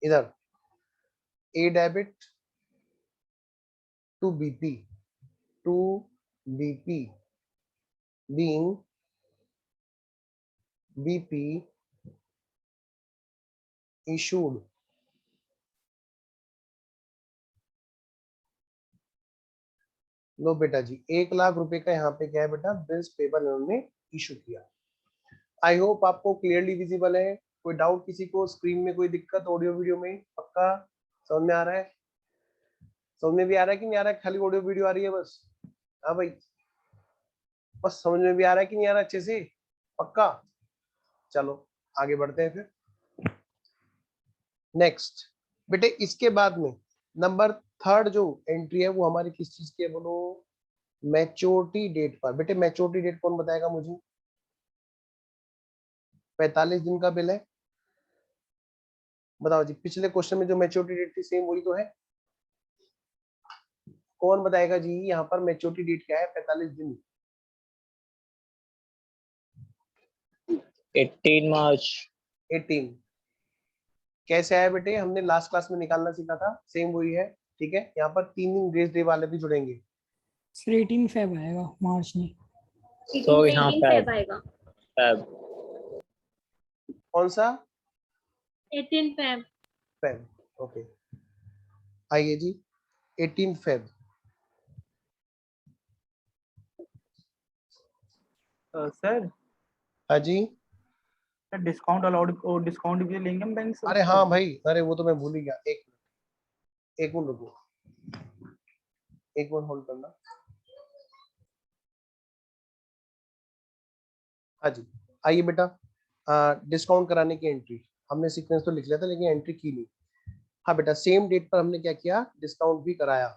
इधर A debit to BP, to BP being BP issued लो बेटा जी, 1 लाख रुपए का यहाँ पे क्या है बेटा, बिल्स पेबल इन्होंने इशू किया। आई होप आपको क्लियरली विजिबल है। कोई डाउट किसी को, स्क्रीन में कोई दिक्कत ऑडियो वीडियो में? पक्का समझ में आ रहा है? समझ में भी आ रहा है कि नहीं आ रहा है? खाली ऑडियो वीडियो आ रही है बस? हाँ भाई, बस समझ में भी आ रहा है कि नहीं आ रहा अच्छे से? पक्का? चलो आगे बढ़ते हैं फिर। नेक्स्ट बेटे, इसके बाद में नंबर 3 जो एंट्री है वो हमारी किस चीज की है बोलो? मैच्योरिटी डेट पर। बेटे मैच्योरिटी डेट कौन बताएगा मुझे? 45 दिन का बिल है। बताओ जी, पिछले क्वेश्चन में जो मैच्योरिटी डेट थी सेम वही तो है। कौन बताएगा जी यहाँ पर मैच्योरिटी डेट क्या है? 45 दिन। 18 मार्च। 18 कैसे आया बेटे? हमने लास्ट क्लास में निकालना सीखा था, सेम वही है। ठीक है, यहाँ पर 3 दिन ग्रेस डे वाले भी जुड़ेंगे। सर 18 फेब आएगा, मार्च नहीं। तो यहाँ फेब आएगा। फेब। कौन सा? 18 फेब। Feb, okay. आइए जी, 18 फेब। सर हाँ जी। डिस्काउंट अलाउड, और डिस्काउंट भी लेंगे हम बैंक से? अरे हाँ भाई, अरे वो तो मैं भूल ही गया। एक मिनट रुको, एक मिनट होल्ड करना। हाँ जी, आइए बेटा, डिस्काउंट कराने की एंट्री हमने सीक्वेंस तो लिख लिया था लेकिन एंट्री की नहीं। हाँ बेटा, सेम डेट पर हमने क्या किया, डिस्काउंट भी कराया।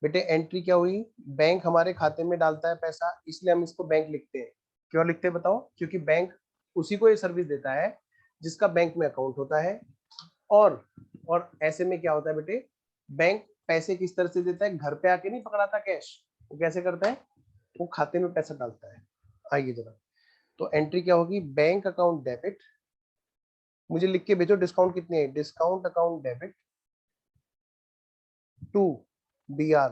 बेटे एंट्री क्या हुई, बैंक हमारे खाते में डालता है पैसा, इसलिए हम इसको बैंक लिखते हैं। क्यों लिखते हैं बताओ? क्योंकि बैंक उसी को ये सर्विस देता है जिसका बैंक में अकाउंट होता है। और ऐसे में क्या होता है बेटे, बैंक पैसे किस तरह से देता है? घर पे आके नहीं पकड़ाता कैश, वो कैसे करता है? वो खाते में पैसा डालता है। आइए जरा, तो एंट्री क्या होगी, बैंक अकाउंट डेबिट। मुझे लिख के भेजो डिस्काउंट कितने है। Discount account debit to BR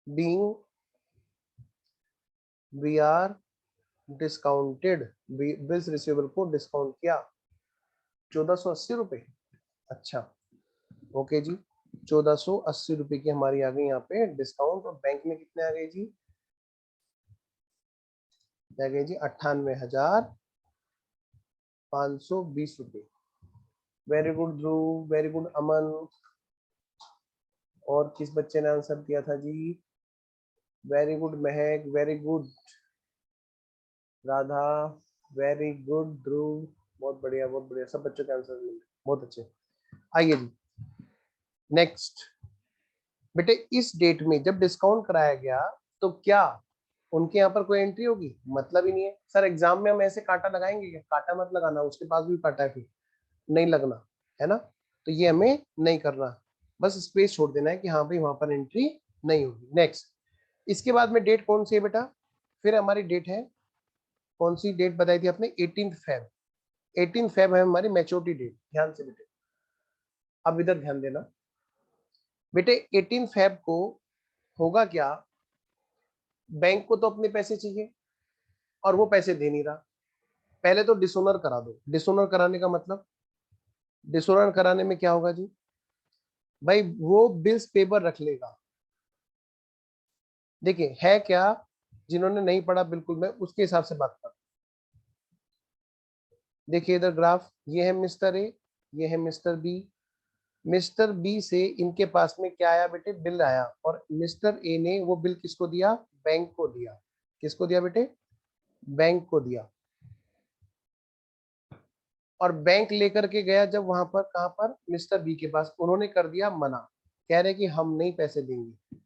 being BR discounted, bills receivable को डिस्काउंट किया 1480 रुपए। अच्छा ओके जी, 1480 रुपए की हमारी आ गई यहाँ पे डिस्काउंट। और बैंक में कितने आ गए जी? आ गए जी 98,520 रुपए। Very good Dhruv, very good Aman. और किस बच्चे ने आंसर दिया था जी? Very good Mahak, very good Radha, very good Dhruv. बहुत बढ़िया, बहुत बढ़िया, सब बच्चों के आंसर मिले, बहुत अच्छे। आइए जी नेक्स्ट। बेटे इस डेट में जब डिस्काउंट कराया गया तो क्या उनके यहाँ पर कोई एंट्री होगी? मतलब ही नहीं है। सर एग्जाम में हम ऐसे कांटा लगाएंगे क्या? कांटा मत लगाना, उसके पास भी कांटा है, फिर नहीं लगना है ना। तो ये हमें नहीं करना, बस स्पेस छोड़ देना है कि हाँ भाई वहां पर एंट्री नहीं होगी। नेक्स्ट, इसके बाद में डेट कौन सी है बेटा? फिर हमारी डेट है, कौन सी डेट बताई थी आपने? 18 फेब। 18 फेब है हमारी मैच्योरिटी डेट। ध्यान से बेटे, अब इधर ध्यान देना बेटे। 18 फेब को होगा क्या, बैंक को तो अपने पैसे चाहिए और वो पैसे दे नहीं रहा। पहले तो डिसोनर करा दो। डिसोनर कराने का मतलब, डिसोनर कराने में क्या होगा जी भाई, वो बिल्स पेपर रख लेगा। देखिए है क्या, जिन्होंने नहीं पढ़ा बिल्कुल मैं उसके हिसाब से बात कर। देखिए इधर ग्राफ, ये है मिस्टर ए, ये है मिस्टर बी। मिस्टर बी से इनके पास में क्या आया बेटे? बिल आया। और मिस्टर ए ने वो बिल किसको दिया? बैंक को दिया। किसको दिया बेटे? बैंक को दिया। और बैंक लेकर के गया जब वहां पर, कहां पर? मिस्टर बी के पास। उन्होंने कर दिया मना, कह रहे कि हम नहीं पैसे देंगे।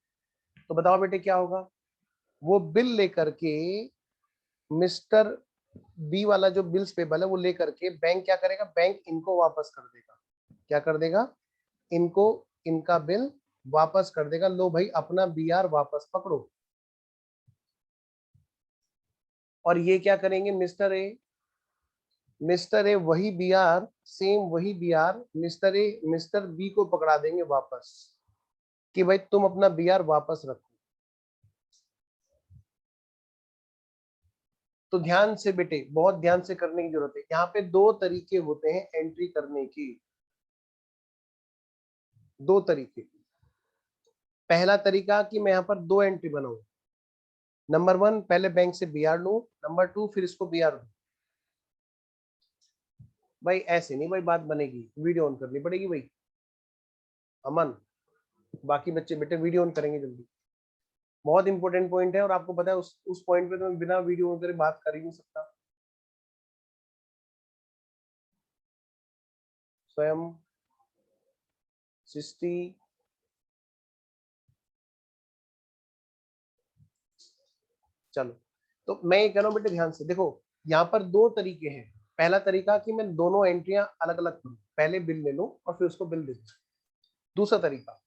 तो बताओ बेटे क्या होगा? वो बिल लेकर के, मिस्टर बी वाला जो बिल्स पेबल है वो लेकर के बैंक क्या करेगा? बैंक इनको वापस कर देगा। क्या कर देगा? इनको इनका बिल वापस कर देगा। लो भाई अपना BR वापस पकड़ो। और ये क्या करेंगे मिस्टर ए वही BR, सेम वही BR mister A mister B को पकड़ा देंगे वापस कि भाई तुम अपना BR वापस रखो। तो ध्यान से बेटे, बहुत ध्यान से करने की जरूरत है। यहाँ पे दो तरीके होते हैं एंट्री करने की, दो तरीके। पहला तरीका कि मैं यहाँ पर दो एंट्री बनाऊं। नंबर 1 पहले बैंक से BR लूं, नंबर 2 फिर इसको BR दूं। भाई ऐसे नहीं भाई बात बनेगी, वीडियो ऑन करनी पड़ेगी भाई। अमन, बाकी बच्चे बेटे वीडियो ऑन करेंगे जल्दी। बहुत इंपॉर्टेंट पॉइंट है और आपको पता है उस पॉइंट पे तो मैं बिना वीडियो ऑन करे बात कर ही नहीं सकता। स्वयं सृष्टि, चलो तो मैं ये कह रहा हूँ बेटे ध्यान से देखो, यहाँ पर दो तरीके हैं। पहला तरीका कि मैं दोनों एंट्रियां अलग अलग करूं, पहले बिल ले लूं और फिर उसको बिल दे दूं। दूसरा तरीका,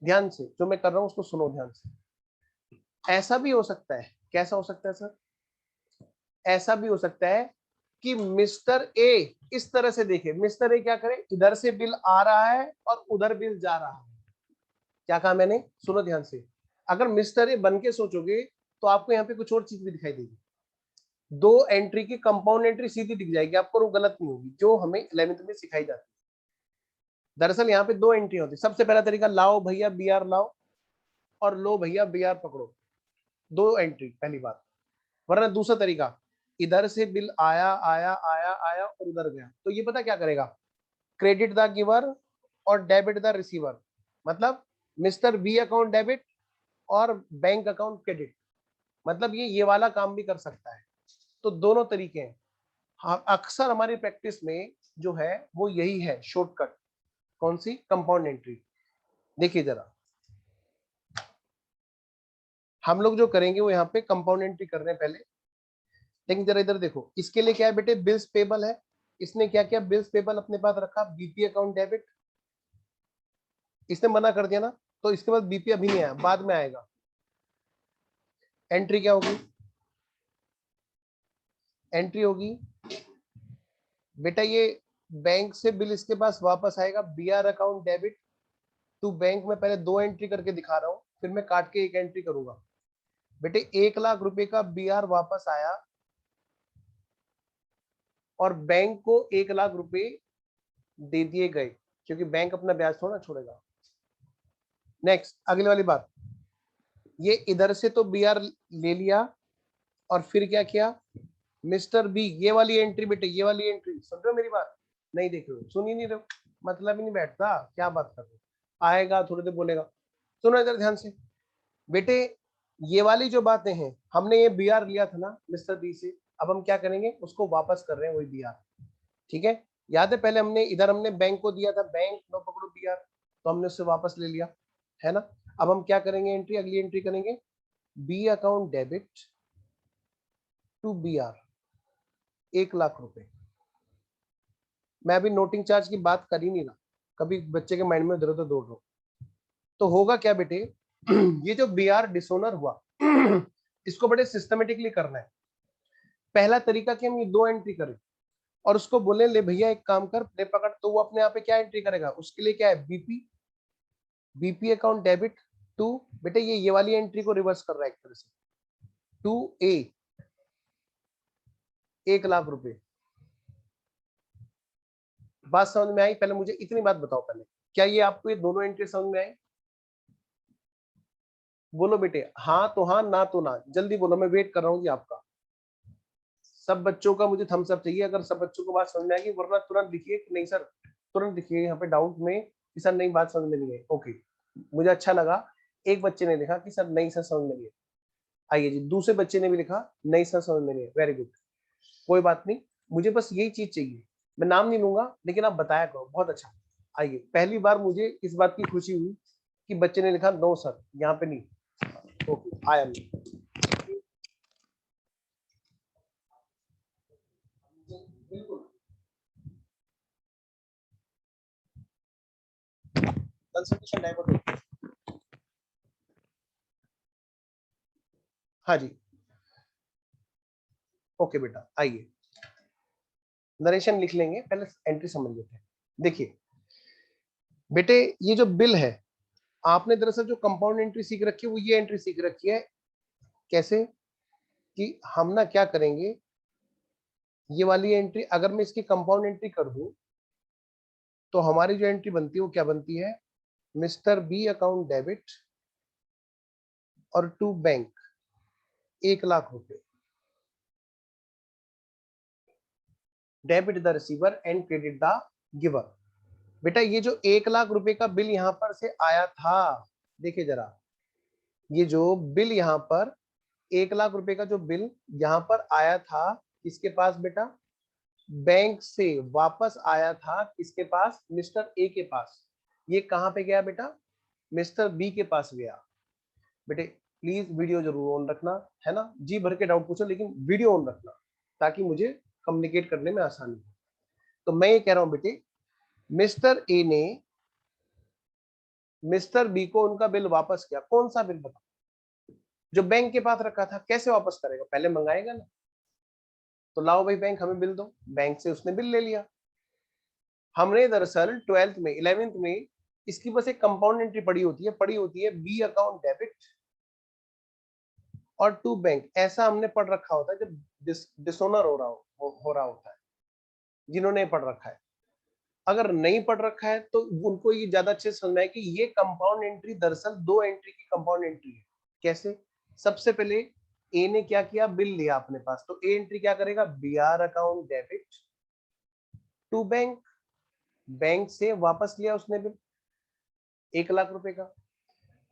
ध्यान से जो मैं कर रहा हूं उसको सुनो ध्यान से। ऐसा भी हो सकता है, कैसा हो सकता है सर? ऐसा भी हो सकता है कि मिस्टर ए इस तरह से देखे, मिस्टर ए क्या करे, इधर से बिल आ रहा है और उधर बिल जा रहा है। क्या कहा मैंने? सुनो ध्यान से। अगर मिस्टर ए बन के सोचोगे तो आपको यहाँ पे कुछ और चीज भी दिखाई देगी। दो एंट्री की कंपाउंड एंट्री सीधी दिख जाएगी आपको, वो गलत नहीं होगी, जो हमें 11th में सिखाई जाती है। दरअसल यहाँ पे दो एंट्री होती है। सबसे पहला तरीका, लाओ भैया BR लाओ और लो भैया BR पकड़ो, दो एंट्री पहली बात। वरना दूसरा तरीका, इधर से बिल आया आया आया आया और उधर गया, तो ये पता क्या करेगा, क्रेडिट द गिवर और डेबिट द रिसीवर। मतलब मिस्टर बी अकाउंट डेबिट और बैंक अकाउंट क्रेडिट, मतलब ये वाला काम भी कर सकता है। तो दोनों तरीके हैं। हाँ, अक्सर हमारी प्रैक्टिस में जो है वो यही है शॉर्टकट। कौन सी? Compound entry. देखिए जरा, हम लोग जो करेंगे वो यहाँ पे कंपाउंड एंट्री कर रहे हैं पहले। लेकिन जरा इधर देखो, इसके लिए क्या है बेटे, बिल्स पेबल है। इसने क्या किया, बिल्स पेबल अपने पास रखा, BP अकाउंट डेबिट इसने मना कर दिया ना, तो इसके बाद BP अभी नहीं आया, बाद में आएगा। एंट्री क्या होगी? एंट्री होगी बेटा, ये बैंक से बिल इसके पास वापस आएगा, BR account debit to bank में पहले दो एंट्री करके दिखा रहा हूं, फिर मैं काट के एक एंट्री करूंगा। बेटे 1,00,000 रुपए का BR वापस आया और बैंक को 1,00,000 रुपए दे दिए गए, क्योंकि बैंक अपना ब्याज थोड़ा छोड़ेगा। नेक्स्ट, अगली वाली बात, ये इधर से तो BR ले लिया और फिर क्या किया, मिस्टर बी, ये वाली एंट्री बेटे, ये वाली एंट्री, सुन रहे हो मेरी बात? नहीं देख रहे हो, सुन ही नहीं रहे हो, मतलब ही नहीं बैठता, क्या बात कर रहे हो? आएगा थोड़ी देर बोलेगा। सुनो इधर ध्यान से बेटे, ये वाली जो बातें हैं, हमने ये BR लिया था ना मिस्टर बी से, अब हम क्या करेंगे, उसको वापस कर रहे हैं वही BR। ठीक है, याद है पहले हमने बैंक को दिया था, बैंक लो पकड़ो BR, तो हमने उससे वापस ले लिया है ना। अब हम क्या करेंगे, एंट्री, अगली एंट्री करेंगे, B account debit to BR 1,00,000 रुपए। मैं अभी नोटिंग चार्ज की बात कर ही नहीं रहा, कभी बच्चे के माइंड में इधर उधर दौड़ रहा हूं। तो होगा क्या बेटे, ये जो BR डिसोनर हुआ इसको बड़े सिस्टमेटिकली करना है। पहला तरीका कि हम ये दो एंट्री करें और उसको बोले ले भैया एक काम कर, ले पकड़, तो वो अपने आप पे क्या एंट्री करेगा, उसके लिए क्या है, BP अकाउंट डेबिट टू, बेटे ये वाली एंट्री को रिवर्स कर रहा है एक तरह से, टू A 1,00,000 रुपए। बात समझ में आई? पहले मुझे इतनी बात बताओ, पहले क्या ये आपको ये दोनों एंट्री समझ में आई? बोलो बेटे, हाँ तो हाँ, ना तो ना, जल्दी बोलो, मैं वेट कर रहा हूँ जी आपका। सब बच्चों का मुझे थम्स अप चाहिए अगर सब बच्चों को बात समझ में आएगी, वरना तुरंत लिखिए कि नहीं सर, तुरंत लिखिए यहाँ पे डाउट में कि सर नहीं बात समझ में नहीं है। ओके, मुझे अच्छा लगा, एक बच्चे ने लिखा कि सर नहीं सर समझ में नहीं है। आइए जी, दूसरे बच्चे ने भी लिखा नहीं सर समझ में नहीं है, वेरी गुड, कोई बात नहीं, मुझे बस यही चीज चाहिए। मैं नाम नहीं लूंगा लेकिन आप बताया करो, बहुत अच्छा। आइए, पहली बार मुझे इस बात की खुशी हुई कि बच्चे ने लिखा नो सर, यहाँ पे नहीं। ओके, आया नहीं, बिल्कुल कंसल्टेशन डायवर्ट। हाँ जी, ओके बेटा, आइए नरेशन लिख लेंगे, पहले एंट्री समझ लेते हैं। देखिए बेटे, ये जो बिल है, आपने दरअसल जो कंपाउंड एंट्री सीख रखी है वो ये एंट्री सीख रखी है। कैसे कि हम ना क्या करेंगे, ये वाली एंट्री अगर मैं इसकी कंपाउंड एंट्री कर दूं तो हमारी जो एंट्री बनती है वो क्या बनती है, मिस्टर बी अकाउंट डेबिट और टू बैंक 1,00,000 रुपए, debit the receiver and credit the giver. बेटा ये जो 1,00,000 रुपए का बिल यहां पर से आया था, देखिए जरा, ये जो बिल यहां पर 1,00,000 रुपए का जो बिल यहां पर आया था, किसके पास बेटा, बैंक से वापस आया था, किसके पास, मिस्टर ए के पास। ये कहां पे गया बेटा, मिस्टर बी के पास गया। बेटे प्लीज वीडियो जरूर ऑन रखना, है ना, जी भर के डाउट पूछो लेकिन वीडियो ऑन रखना ताकि मुझे कम्युनिकेट करने में आसानी हो। तो मैं ये कह रहा हूं बेटे, मिस्टर ए ने मिस्टर बी को उनका बिल वापस किया। कौन सा बिल बताओ, जो बैंक के पास रखा था। कैसे वापस करेगा, पहले मंगाएगा ना, तो लाओ भाई बैंक हमें बिल दो, बैंक से उसने बिल ले लिया। हमने दरअसल 12th में 11th में इसकी बस एक कंपाउंड एंट्री पड़ी होती है बी अकाउंट डेबिट और टू बैंक। ऐसा हमने पढ़ रखा होता है जब डिसोनर हो रहा होता है, जिन्होंने पढ़ रखा है। अगर नहीं पढ़ रखा है तो उनको ये ज्यादा अच्छे से समझना है कि ये कंपाउंड एंट्री दरअसल 2 एंट्री की कंपाउंड एंट्री है। कैसे, सबसे पहले ए ने क्या किया, बिल लिया अपने पास, तो ए एंट्री क्या करेगा, B R account debit to bank, bank से वापस लिया उसने बिल 1,00,000 रुपए का।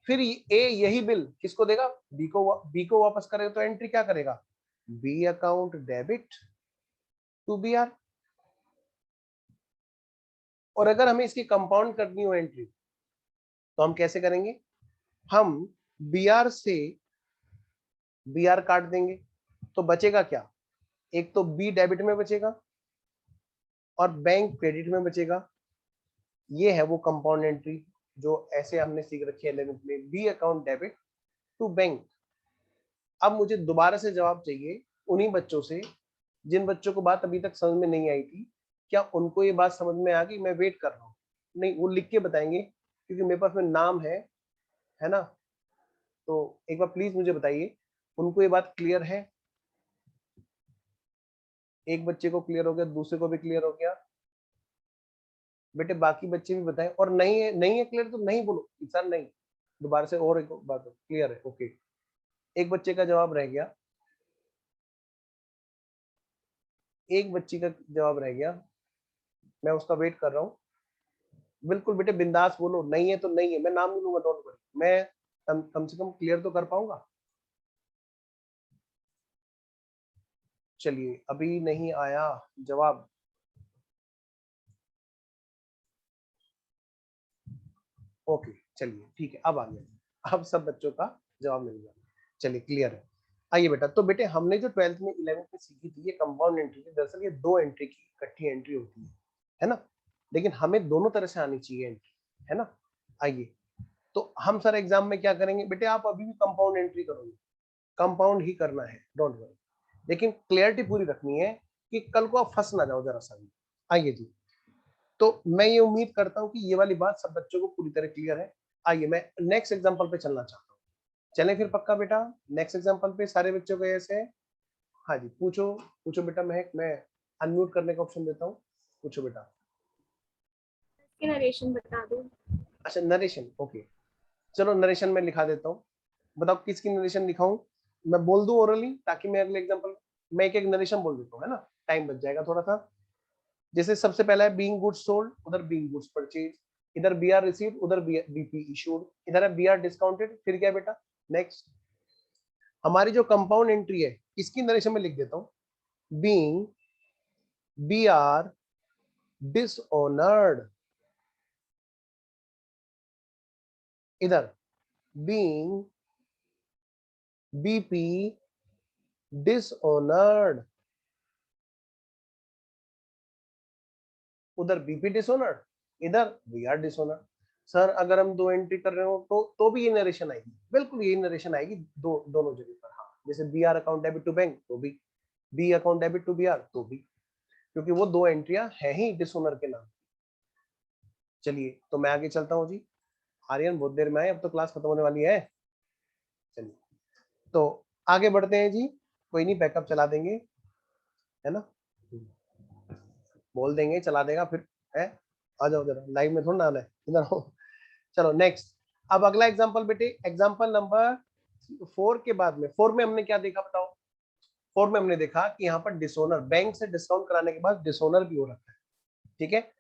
फिर ए यही बिल किसको देगा, बी को वापस करेगा, तो एंट्री क्या करेगा, B account debit to B R. और अगर हमें इसकी कंपाउंड करनी हो एंट्री तो हम कैसे करेंगे, हम बी आर से बी आर काट देंगे, तो बचेगा क्या, एक तो बी डेबिट में बचेगा और बैंक क्रेडिट में बचेगा। ये है वो कंपाउंड एंट्री जो ऐसे हमने सीख रखी है 11th में, B account debit to bank. अब मुझे दोबारा से जवाब चाहिए उन्हीं बच्चों से जिन बच्चों को बात अभी तक समझ में नहीं आई थी। क्या उनको ये बात समझ में आ गई, मैं वेट कर रहा हूँ, नहीं वो लिख के बताएंगे क्योंकि मेरे पास में नाम है ना। तो एक बार प्लीज मुझे बताइए उनको ये बात क्लियर है। एक बच्चे को क्लियर हो गया, दूसरे को भी क्लियर हो गया। बेटे बाकी बच्चे भी बताएं, और नहीं है क्लियर तो नहीं बोलो सर नहीं, दोबारा से और एक बात क्लियर है, ओके। एक बच्चे का जवाब रह गया, एक बच्ची का जवाब रह गया, मैं उसका वेट कर रहा हूँ। बिल्कुल बेटे बिंदास बोलो, नहीं है तो नहीं है, मैं नाम नहीं लूंगा, डोंट वरी, मैं कम से कम क्लियर तो कर पाऊंगा। चलिए अभी नहीं आया जवाब, ओके चलिए ठीक है, अब आ गया, अब सब बच्चों का जवाब मिल गया। चलिए क्लियर है। आइए बेटा, तो बेटे हमने जो 12th में 11th में सीखी थी ये कंपाउंड एंट्री थी, दरअसल ये 2 एंट्री की इकट्ठी एंट्री होती है ना, लेकिन हमें दोनों तरह से आनी चाहिए एंट्री, है ना। आइए, तो हम सर एग्जाम में क्या करेंगे, बेटे आप अभी भी कंपाउंड एंट्री करोगे, कंपाउंड ही करना है, डोंट वरी, लेकिन क्लियरिटी पूरी रखनी है कि कल को आप फंस ना जाओ जरा सा भी। आइए जी, तो मैं ये उम्मीद करता हूँ कि ये वाली बात सब बच्चों को पूरी तरह क्लियर है। आइए मैं नेक्स्ट एग्जांपल पे चलना चाहता हूँ, चलें फिर पक्का बेटा नेक्स्ट एग्जांपल पे सारे बच्चों को ऐसे है। हाँ जी पूछो पूछो बेटा, मैं अनम्यूट करने का ऑप्शन देता हूँ, पूछो बेटा। नरेशन बता दो। अच्छा नरेशन, ओके चलो नरेशन में लिखा देता हूँ। बताओ किसकी नरेशन लिखाऊं, मैं बोल दूं ओरली ताकि मैं अगले एग्जांपल मैं एक नरेशन बोल देता हूँ, है ना, टाइम बच जाएगा थोड़ा सा। जैसे सबसे पहला है बीइंग गुड्स सोल्ड, उधर बीइंग गुड्स परचेज, इधर बी आर रिसीव्ड, उधर बीपी इशूड, इधर है बी आर डिस्काउंटेड। फिर क्या बेटा, नेक्स्ट हमारी जो कंपाउंड एंट्री है इसकी नरेशन में लिख देता हूं, बीइंग बी आर डिसऑनर्ड, इधर बीइंग बीपी डिसऑनर्ड, उधर बीपी डिसऑनर्ड, इधर वी आर डिसऑनर्ड। सर अगर हम 2 एंट्री कर रहे हो तो भी ये नरेशन आएगी, बिल्कुल ये नरेशन आएगी दोनों जगह पर। हाँ जैसे B R account debit to bank तो भी, B account debit to B R तो भी, क्योंकि वो दो एंट्रियां है ही डिसओनर के नाम। चलिए तो मैं आगे चलता हूँ जी। आर्यन बहुत देर में आए, अब तो क्लास खत्म होने वाली है। चलिए तो आगे बढ़ते हैं जी। कोई नहीं, बैकअप चला देंगे, है ना, बोल देंगे चला देगा फिर, है। आ जाओ जरा, लाइव में थोड़ा ना आना है, इधर हो। चलो नेक्स्ट। अब अगला एग्जांपल बेटे, एग्जांपल नंबर 4 के बाद में 4 में हमने क्या देखा बताओ। 4 में हमने देखा कि यहाँ पर डिसोनर, बैंक से डिस्काउंट कराने के बाद डिसोनर भी हो रखा है, ठीक है।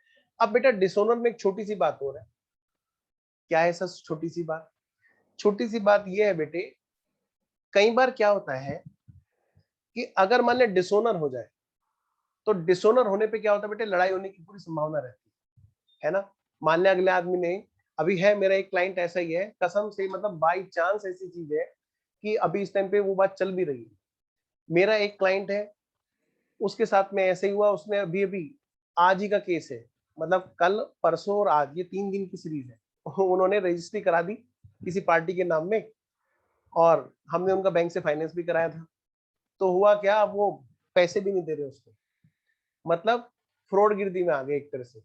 अब बेटा डिसोनर में एक छोटी सी बात हो रहा है। क्या है सर छोटी सी बात? छोटी सी बात ये है बेटे, कई बार क्या होता है कि अगर मान ले डिसोनर हो जाए, तो डिसोनर होने पे क्या होता है बेटे, लड़ाई होने की पूरी संभावना रहती है ना। मान ले अगले आदमी ने, अभी है मेरा एक क्लाइंट ऐसा ही है, कसम से मतलब बाई चांस ऐसी चीज है कि अभी इस टाइम पे वो बात चल भी रही है। मेरा एक क्लाइंट है, उसके साथ में ऐसे ही हुआ, उसने अभी अभी आज ही का केस है, मतलब कल परसों और आज, ये 3 दिन की सीरीज है। उन्होंने रजिस्ट्री करा दी किसी पार्टी के नाम में, और हमने उनका बैंक से फाइनेंस भी कराया था। तो हुआ क्या, वो पैसे भी नहीं दे रहे उसको, मतलब फ्रॉड गिरदी में आ गए एक तरह से।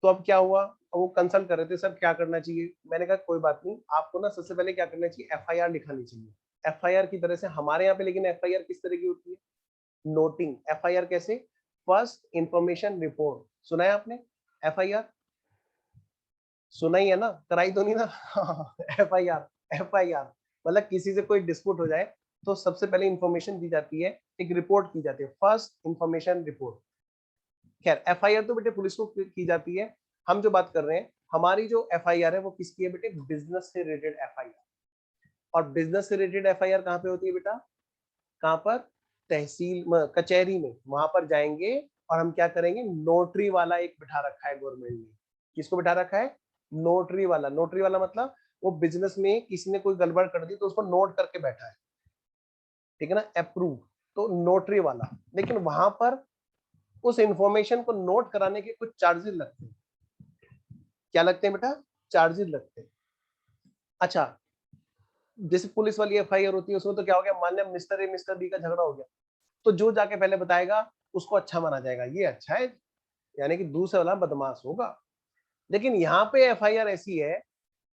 तो अब क्या हुआ, वो कंसल्ट कर रहे थे सर क्या करना चाहिए। मैंने कहा कोई बात नहीं, आपको ना सबसे पहले क्या करना चाहिए, एफआईआर लिखानी चाहिए, एफआईआर की तरह से हमारे यहाँ पे। लेकिन एफआईआर किस तरह की होती है, नोटिंग। एफआईआर कैसे, फर्स्ट इंफॉर्मेशन रिपोर्ट, सुना है आपने एफआईआर? सुना ही है ना, कराई तो नहीं ना। एफआईआर, एफआईआर मतलब किसी से कोई डिस्प्यूट हो जाए तो सबसे पहले इंफॉर्मेशन दी जाती है, एक रिपोर्ट की जाती है, फर्स्ट इंफॉर्मेशन रिपोर्ट। खैर एफआईआर तो बेटे पुलिस को की जाती है, हम जो बात कर रहे हैं हमारी जो एफआईआर है वो किसकी है बेटे, बिजनेस से रिलेटेड एफआईआर। और बिजनेस से रिलेटेड एफआईआर कहाँ पे होती है बेटा, कहाँ पर, तहसील कचहरी में, वहां पर जाएंगे और हम क्या करेंगे, नोटरी वाला एक बिठा रखा है गवर्नमेंट ने। किसको बिठा रखा है, नोटरी वाला। नोटरी वाला मतलब वो बिजनेस में किसी ने कोई गड़बड़ कर दी तो उसको नोट करके बैठा है, ठीक है ना, अप्रूव, तो नोटरी वाला। लेकिन वहां पर उस इंफॉर्मेशन को नोट कराने के कुछ चार्जेस लगते हैं। क्या लगते हैं बेटा, चार्जेस लगते हैं। अच्छा, जैसे पुलिस वाली एफआईआर होती है उसमें तो क्या हो गया, मान लिया मिस्टर ए मिस्टर बी का झगड़ा हो गया, तो जो जाके पहले बताएगा उसको अच्छा माना जाएगा, ये अच्छा है, यानी कि दूसरा वाला बदमाश होगा। लेकिन यहाँ पे एफआईआर ऐसी है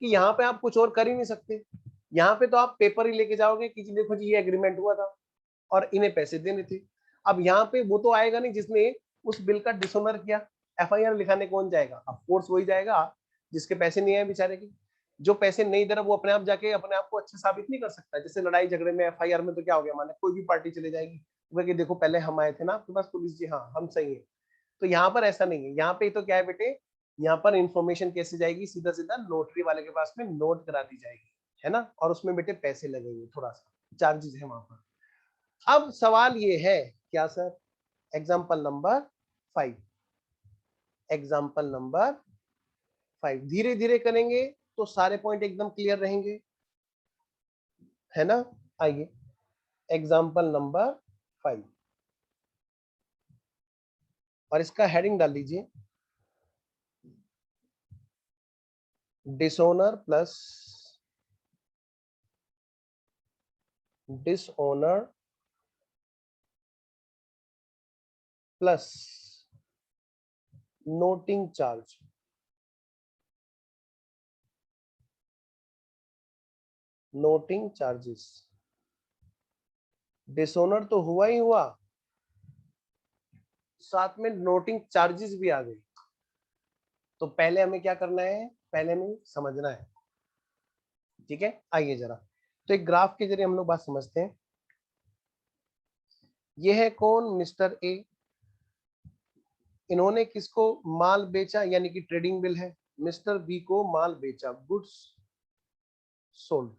कि यहाँ पे आप कुछ और कर ही नहीं सकते। यहाँ पे तो आप पेपर ही लेके जाओगे कि जी देखो जी ये एग्रीमेंट हुआ था और इन्हें पैसे देने थे। अब यहाँ पे वो तो आएगा नहीं जिसने उस बिल का डिसऑनर किया, एफआईआर लिखाने कौन जाएगा, ऑफ कोर्स वही जाएगा जिसके पैसे नहीं आए बेचारे के। जो पैसे नहीं दे रहा वो अपने आप जाके अपने आप को अच्छा साबित नहीं कर सकता। जैसे लड़ाई झगड़े में एफआईआर में तो क्या हो गया, माने कोई भी पार्टी चले जाएगी, वो कि देखो पहले हम आए थे ना आपके पास पुलिस जी, हाँ हम सही है। तो यहाँ पर ऐसा नहीं है, यहाँ पे तो क्या है बेटे, यहाँ पर इंफॉर्मेशन कैसे जाएगी, सीधा सीधा नोटरी वाले के पास में नोट करा दी जाएगी, है ना, और उसमें बेटे पैसे लगेंगे, थोड़ा सा चार्जेस है वहां पर। अब सवाल ये है क्या sir, example number 5, example number 5 धीरे धीरे करेंगे तो सारे पॉइंट एकदम क्लियर रहेंगे, है ना। आइए एग्जाम्पल नंबर 5 और इसका हेडिंग डाल दीजिए, dishonour plus dishonour plus noting charge. Noting charges, dishonour तो हुआ ही हुआ, साथ में नोटिंग चार्जेस भी आ गई। तो पहले हमें क्या करना है, पहले हमें समझना है, ठीक है। आइए जरा, तो एक ग्राफ के जरिए हम लोग बात समझते हैं। ये है कौन, मिस्टर ए, इन्होंने किसको माल बेचा, यानी कि ट्रेडिंग बिल है। मिस्टर बी को माल बेचा, गुड्स सोल्ड।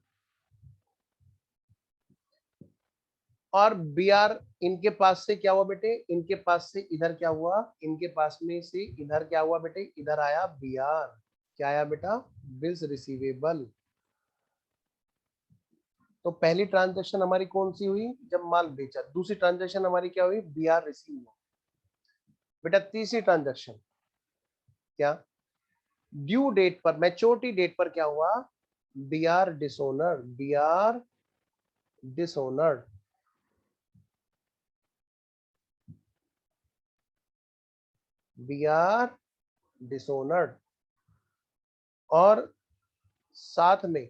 और बी आर, इनके पास से क्या हुआ बेटे, इनके पास से इधर क्या हुआ, इनके पास में से इधर क्या हुआ बेटे, इधर आया बी आर। क्या आया बेटा, बिल्स रिसीवेबल। तो पहली ट्रांजैक्शन हमारी कौन सी हुई, जब माल बेचा। दूसरी ट्रांजैक्शन हमारी क्या हुई, बी आर रिसीव हुआ। बेटा तीसरी ट्रांजैक्शन क्या, ड्यू डेट पर, मैच्योरिटी डेट पर क्या हुआ, B R dishonour, B R dishonoured. B R dishonoured, और साथ में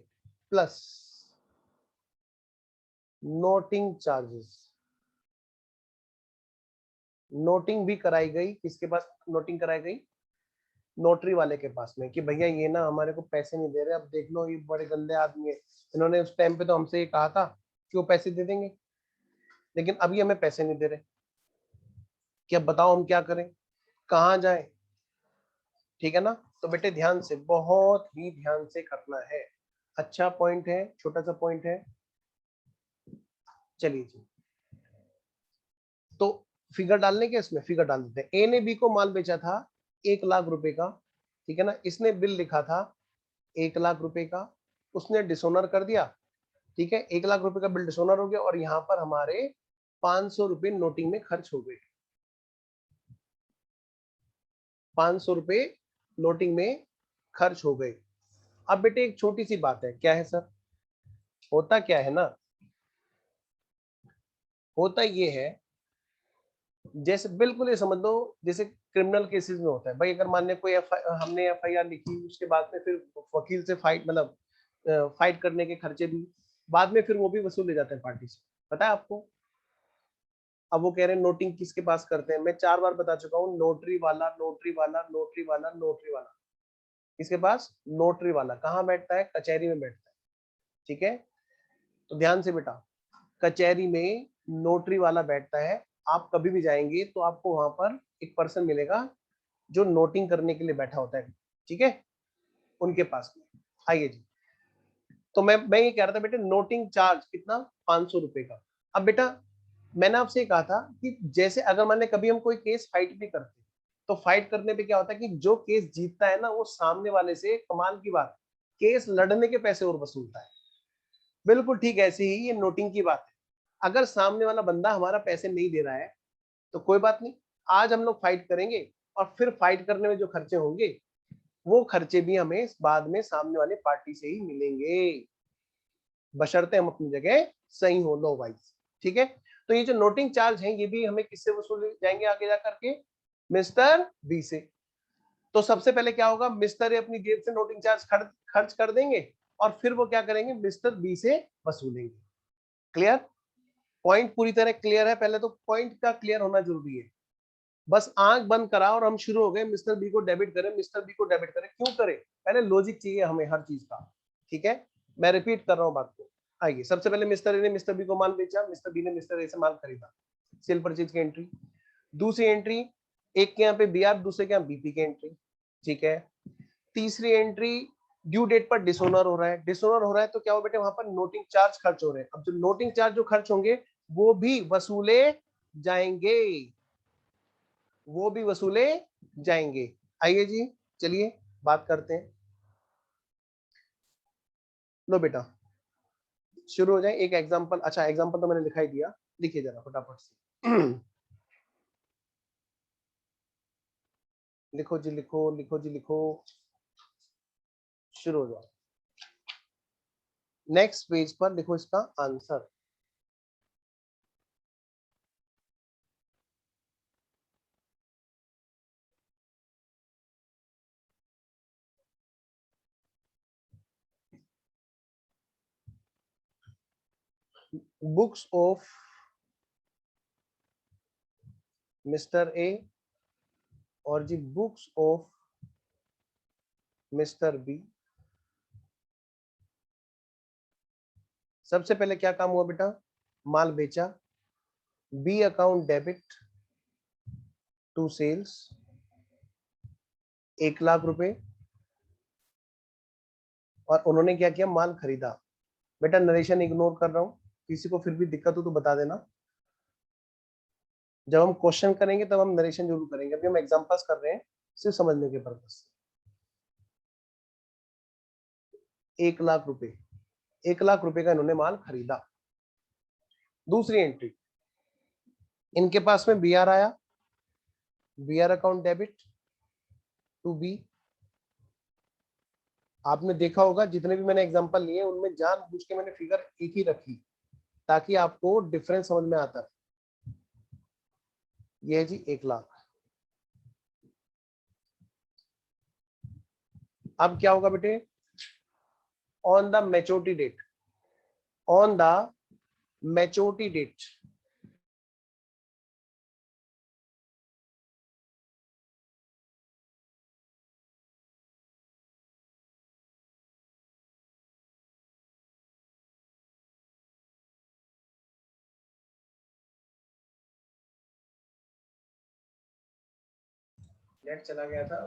प्लस नोटिंग चार्जेस। नोटिंग भी कराई गई, किसके पास नोटिंग कराई गई? नोटरी वाले के पास में, कि भैया ये ना हमारे को पैसे नहीं दे रहे, अब देख लो ये बड़े गंदे आदमी है, इन्होंने उस टाइम पे तो हमसे ये कहा था कि वो पैसे दे देंगे, लेकिन अभी हमें पैसे नहीं दे रहे, कि अब बताओ हम क्या करें, कहाँ जाएं? ठीक है ना? तो बेटे ध्यान से, बहुत ही ध्यान से करना है। अच्छा पॉइंट है, छोटा सा पॉइंट है। चलिए जी, तो फिगर डालने के, इसमें फिगर डाल देते हैं। ए ने बी को माल बेचा था 1,00,000 रुपए का, ठीक है ना? इसने बिल लिखा था 1,00,000 रुपए का, उसने डिसोनर कर दिया, ठीक है? 1,00,000 रुपए का बिल डिसोनर हो गया, और यहाँ पर हमारे 500 रुपए नोटिंग में खर्च हो गए। 500 रुपए नोटिंग में खर्च हो गए। अब बेटे एक छोटी सी बात है, क्या है सर? होता क्या है ना, होता ये है, जैसे बिल्कुल ये समझ लो जैसे क्रिमिनल केसेस में होता है भाई, अगर मान ले कोई हमने एफआईआर लिखी, उसके बाद में फिर वकील से फाइट, मतलब फाइट करने के खर्चे भी बाद में फिर वो भी वसूले जाते हैं पार्टी से, पता है आपको? अब वो कह रहे हैं नोटिंग किसके पास करते हैं, मैं 4 बार बता चुका हूँ, नोटरी वाला, नोटरी वाला, नोटरी वाला, नोटरी वाला। किसके पास? नोटरी वाला। कहाँ बैठता है? कचहरी में बैठता है, ठीक है? तो ध्यान से बेटा, कचहरी में नोटरी वाला बैठता है। आप कभी भी जाएंगे तो आपको वहां पर एक पर्सन मिलेगा जो नोटिंग करने के लिए बैठा होता है, ठीक है? उनके पास में आइए जी। तो मैं ये कह रहा था बेटे, नोटिंग चार्ज कितना? 500 रुपए का। अब बेटा मैंने आपसे ये कहा था कि जैसे अगर मान लें कभी हम कोई केस फाइट भी करते हैं, तो फाइट करने पे क्या होता है कि जो केस जीतता है ना, वो सामने वाले से, कमाल की बात, केस लड़ने के पैसे और वसूलता है। बिल्कुल ठीक ऐसे ही ये नोटिंग की बात है। अगर सामने वाला बंदा हमारा पैसे नहीं दे रहा है तो कोई बात नहीं, आज हम लोग फाइट करेंगे, और फिर फाइट करने में जो खर्चे होंगे वो खर्चे भी हमें बाद में सामने वाले पार्टी से ही मिलेंगे, बशर्ते हम अपनी जगह सही हो, लो वाइज, ठीक है? तो ये जो नोटिंग चार्ज है ये भी हमें किससे वसूले जाएंगे आगे जा करके? मिस्टर बी से। तो सबसे पहले क्या होगा, मिस्टर ए अपनी जेब से नोटिंग चार्ज खर्च कर देंगे, और फिर वो क्या करेंगे, मिस्टर बी से वसूलेंगे। क्लियर? पॉइंट पूरी तरह क्लियर है? पहले तो पॉइंट का क्लियर होना जरूरी है। बस आंख बंद करा और हम शुरू हो गए, मिस्टर बी को डेबिट करें, मिस्टर बी को डेबिट करें, क्यों करें? पहले लॉजिक चाहिए हमें हर चीज का, ठीक है? मैं रिपीट कर रहा हूं बात को। आइए, सबसे पहले मिस्टर ए ने मिस्टर बी को माल बेचा, मिस्टर बी ने मिस्टर ए से माल खरीदा, सेल परचेज की एंट्री। दूसरी एंट्री, एक के यहाँ पे बी आर, दूसरे के यहाँ बीपी की एंट्री, ठीक है? तीसरी एंट्री, ड्यू डेट पर डिसोनर हो रहा है, डिसोनर हो रहा है तो क्या हो बेटे, वहां पर नोटिंग चार्ज खर्च हो रहे हैं। अब जो नोटिंग चार्ज जो खर्च होंगे वो भी वसूले जाएंगे, वो भी वसूले जाएंगे। आइए जी, चलिए बात करते हैं। लो बेटा शुरू हो जाए, एक एग्जांपल। अच्छा एग्जांपल तो मैंने दिखाई दिया, लिखिए जरा फटाफट से। लिखो जी, लिखो लिखो जी, लिखो, शुरू हो जाओ। नेक्स्ट पेज पर लिखो इसका answer. Books of mister A और जी बुक्स ऑफ मिस्टर बी। सबसे पहले क्या काम हुआ बेटा, माल बेचा, B account debit to sales 1,00,000 रुपए, और उन्होंने क्या किया, माल खरीदा। बेटा नरेशन इग्नोर कर रहा हूं, किसी को फिर भी दिक्कत हो तो बता देना। जब हम क्वेश्चन करेंगे तब हम नरेशन जरूर करेंगे, अभी हम एग्जांपल्स कर रहे हैं सिर्फ समझने के पर्पज से। 1,00,000 रुपए, 1,00,000 रुपए का इन्होंने माल खरीदा। दूसरी एंट्री, इनके पास में बी आर आया, B R account debit to B. आपने देखा होगा जितने भी मैंने एग्जांपल लिए उनमें जानबूझ के मैंने फिगर एक ही रखी ताकि आपको डिफरेंस समझ में आता है। ये है जी 1,00,000। अब क्या होगा बेटे, on the maturity date, on the maturity date, net चला गया था,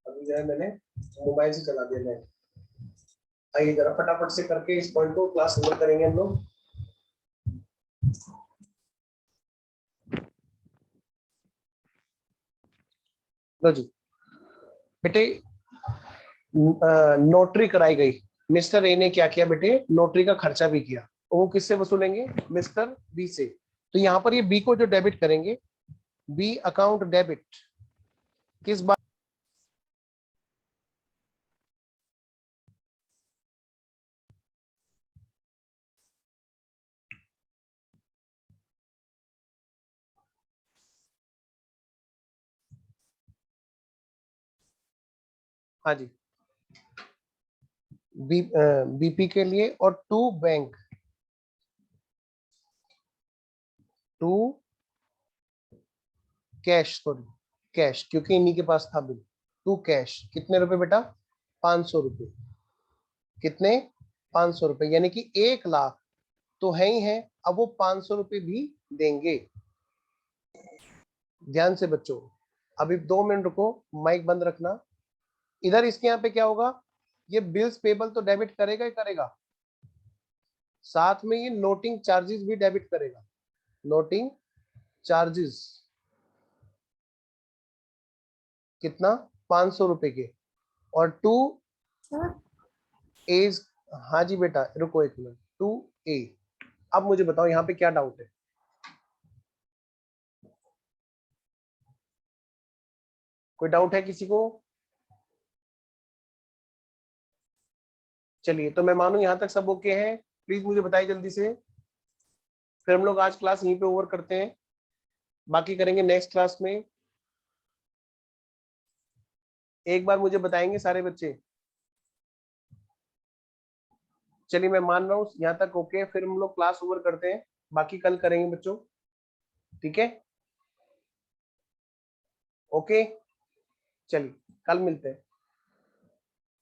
अभी जो है मैंने मोबाइल से चला दिया नेट। आइए जरा फटाफट से करके इस पॉइंट को क्लास ओवर करेंगे हम लोग। लो जी बेटे, नोटरी कराई गई, मिस्टर ए ने क्या किया बेटे, नोटरी का खर्चा भी किया, वो किससे वसूलेंगे, मिस्टर बी से। तो यहाँ पर ये बी को जो डेबिट करेंगे, बी अकाउंट डेबिट किस बात, हाँ जी, बीपी के लिए, और to bank, to cash, sorry cash, क्योंकि इन्हीं के पास था बिल, टू कैश कितने रुपए बेटा, 500 रुपए, कितने, 500 रुपए, यानी कि 1 लाख तो है ही है, अब वो 500 रुपए भी देंगे। ध्यान से बच्चों, अभी 2 मिनट रुको, माइक बंद रखना। इधर इसके यहाँ पे क्या होगा, ये बिल्स पेबल तो डेबिट करेगा ही करेगा, साथ में ये नोटिंग चार्जेस भी डेबिट करेगा, नोटिंग चार्जेस कितना, 500 रुपए के, और टू एज, हाँ जी बेटा रुको 1 मिनट, टू ए। अब मुझे बताओ यहाँ पे क्या डाउट है, कोई डाउट है किसी को? चलिए तो मैं मानू यहाँ तक सब ओके है, प्लीज मुझे बताइए जल्दी से, फिर हम लोग आज क्लास यहीं पे ओवर करते हैं, बाकी करेंगे नेक्स्ट क्लास में। एक बार मुझे बताएंगे सारे बच्चे? चलिए मैं मान रहा हूँ यहाँ तक ओके, फिर हम लोग क्लास ओवर करते हैं, बाकी कल करेंगे बच्चों, ठीक है? ओके, चलिए कल मिलते हैं।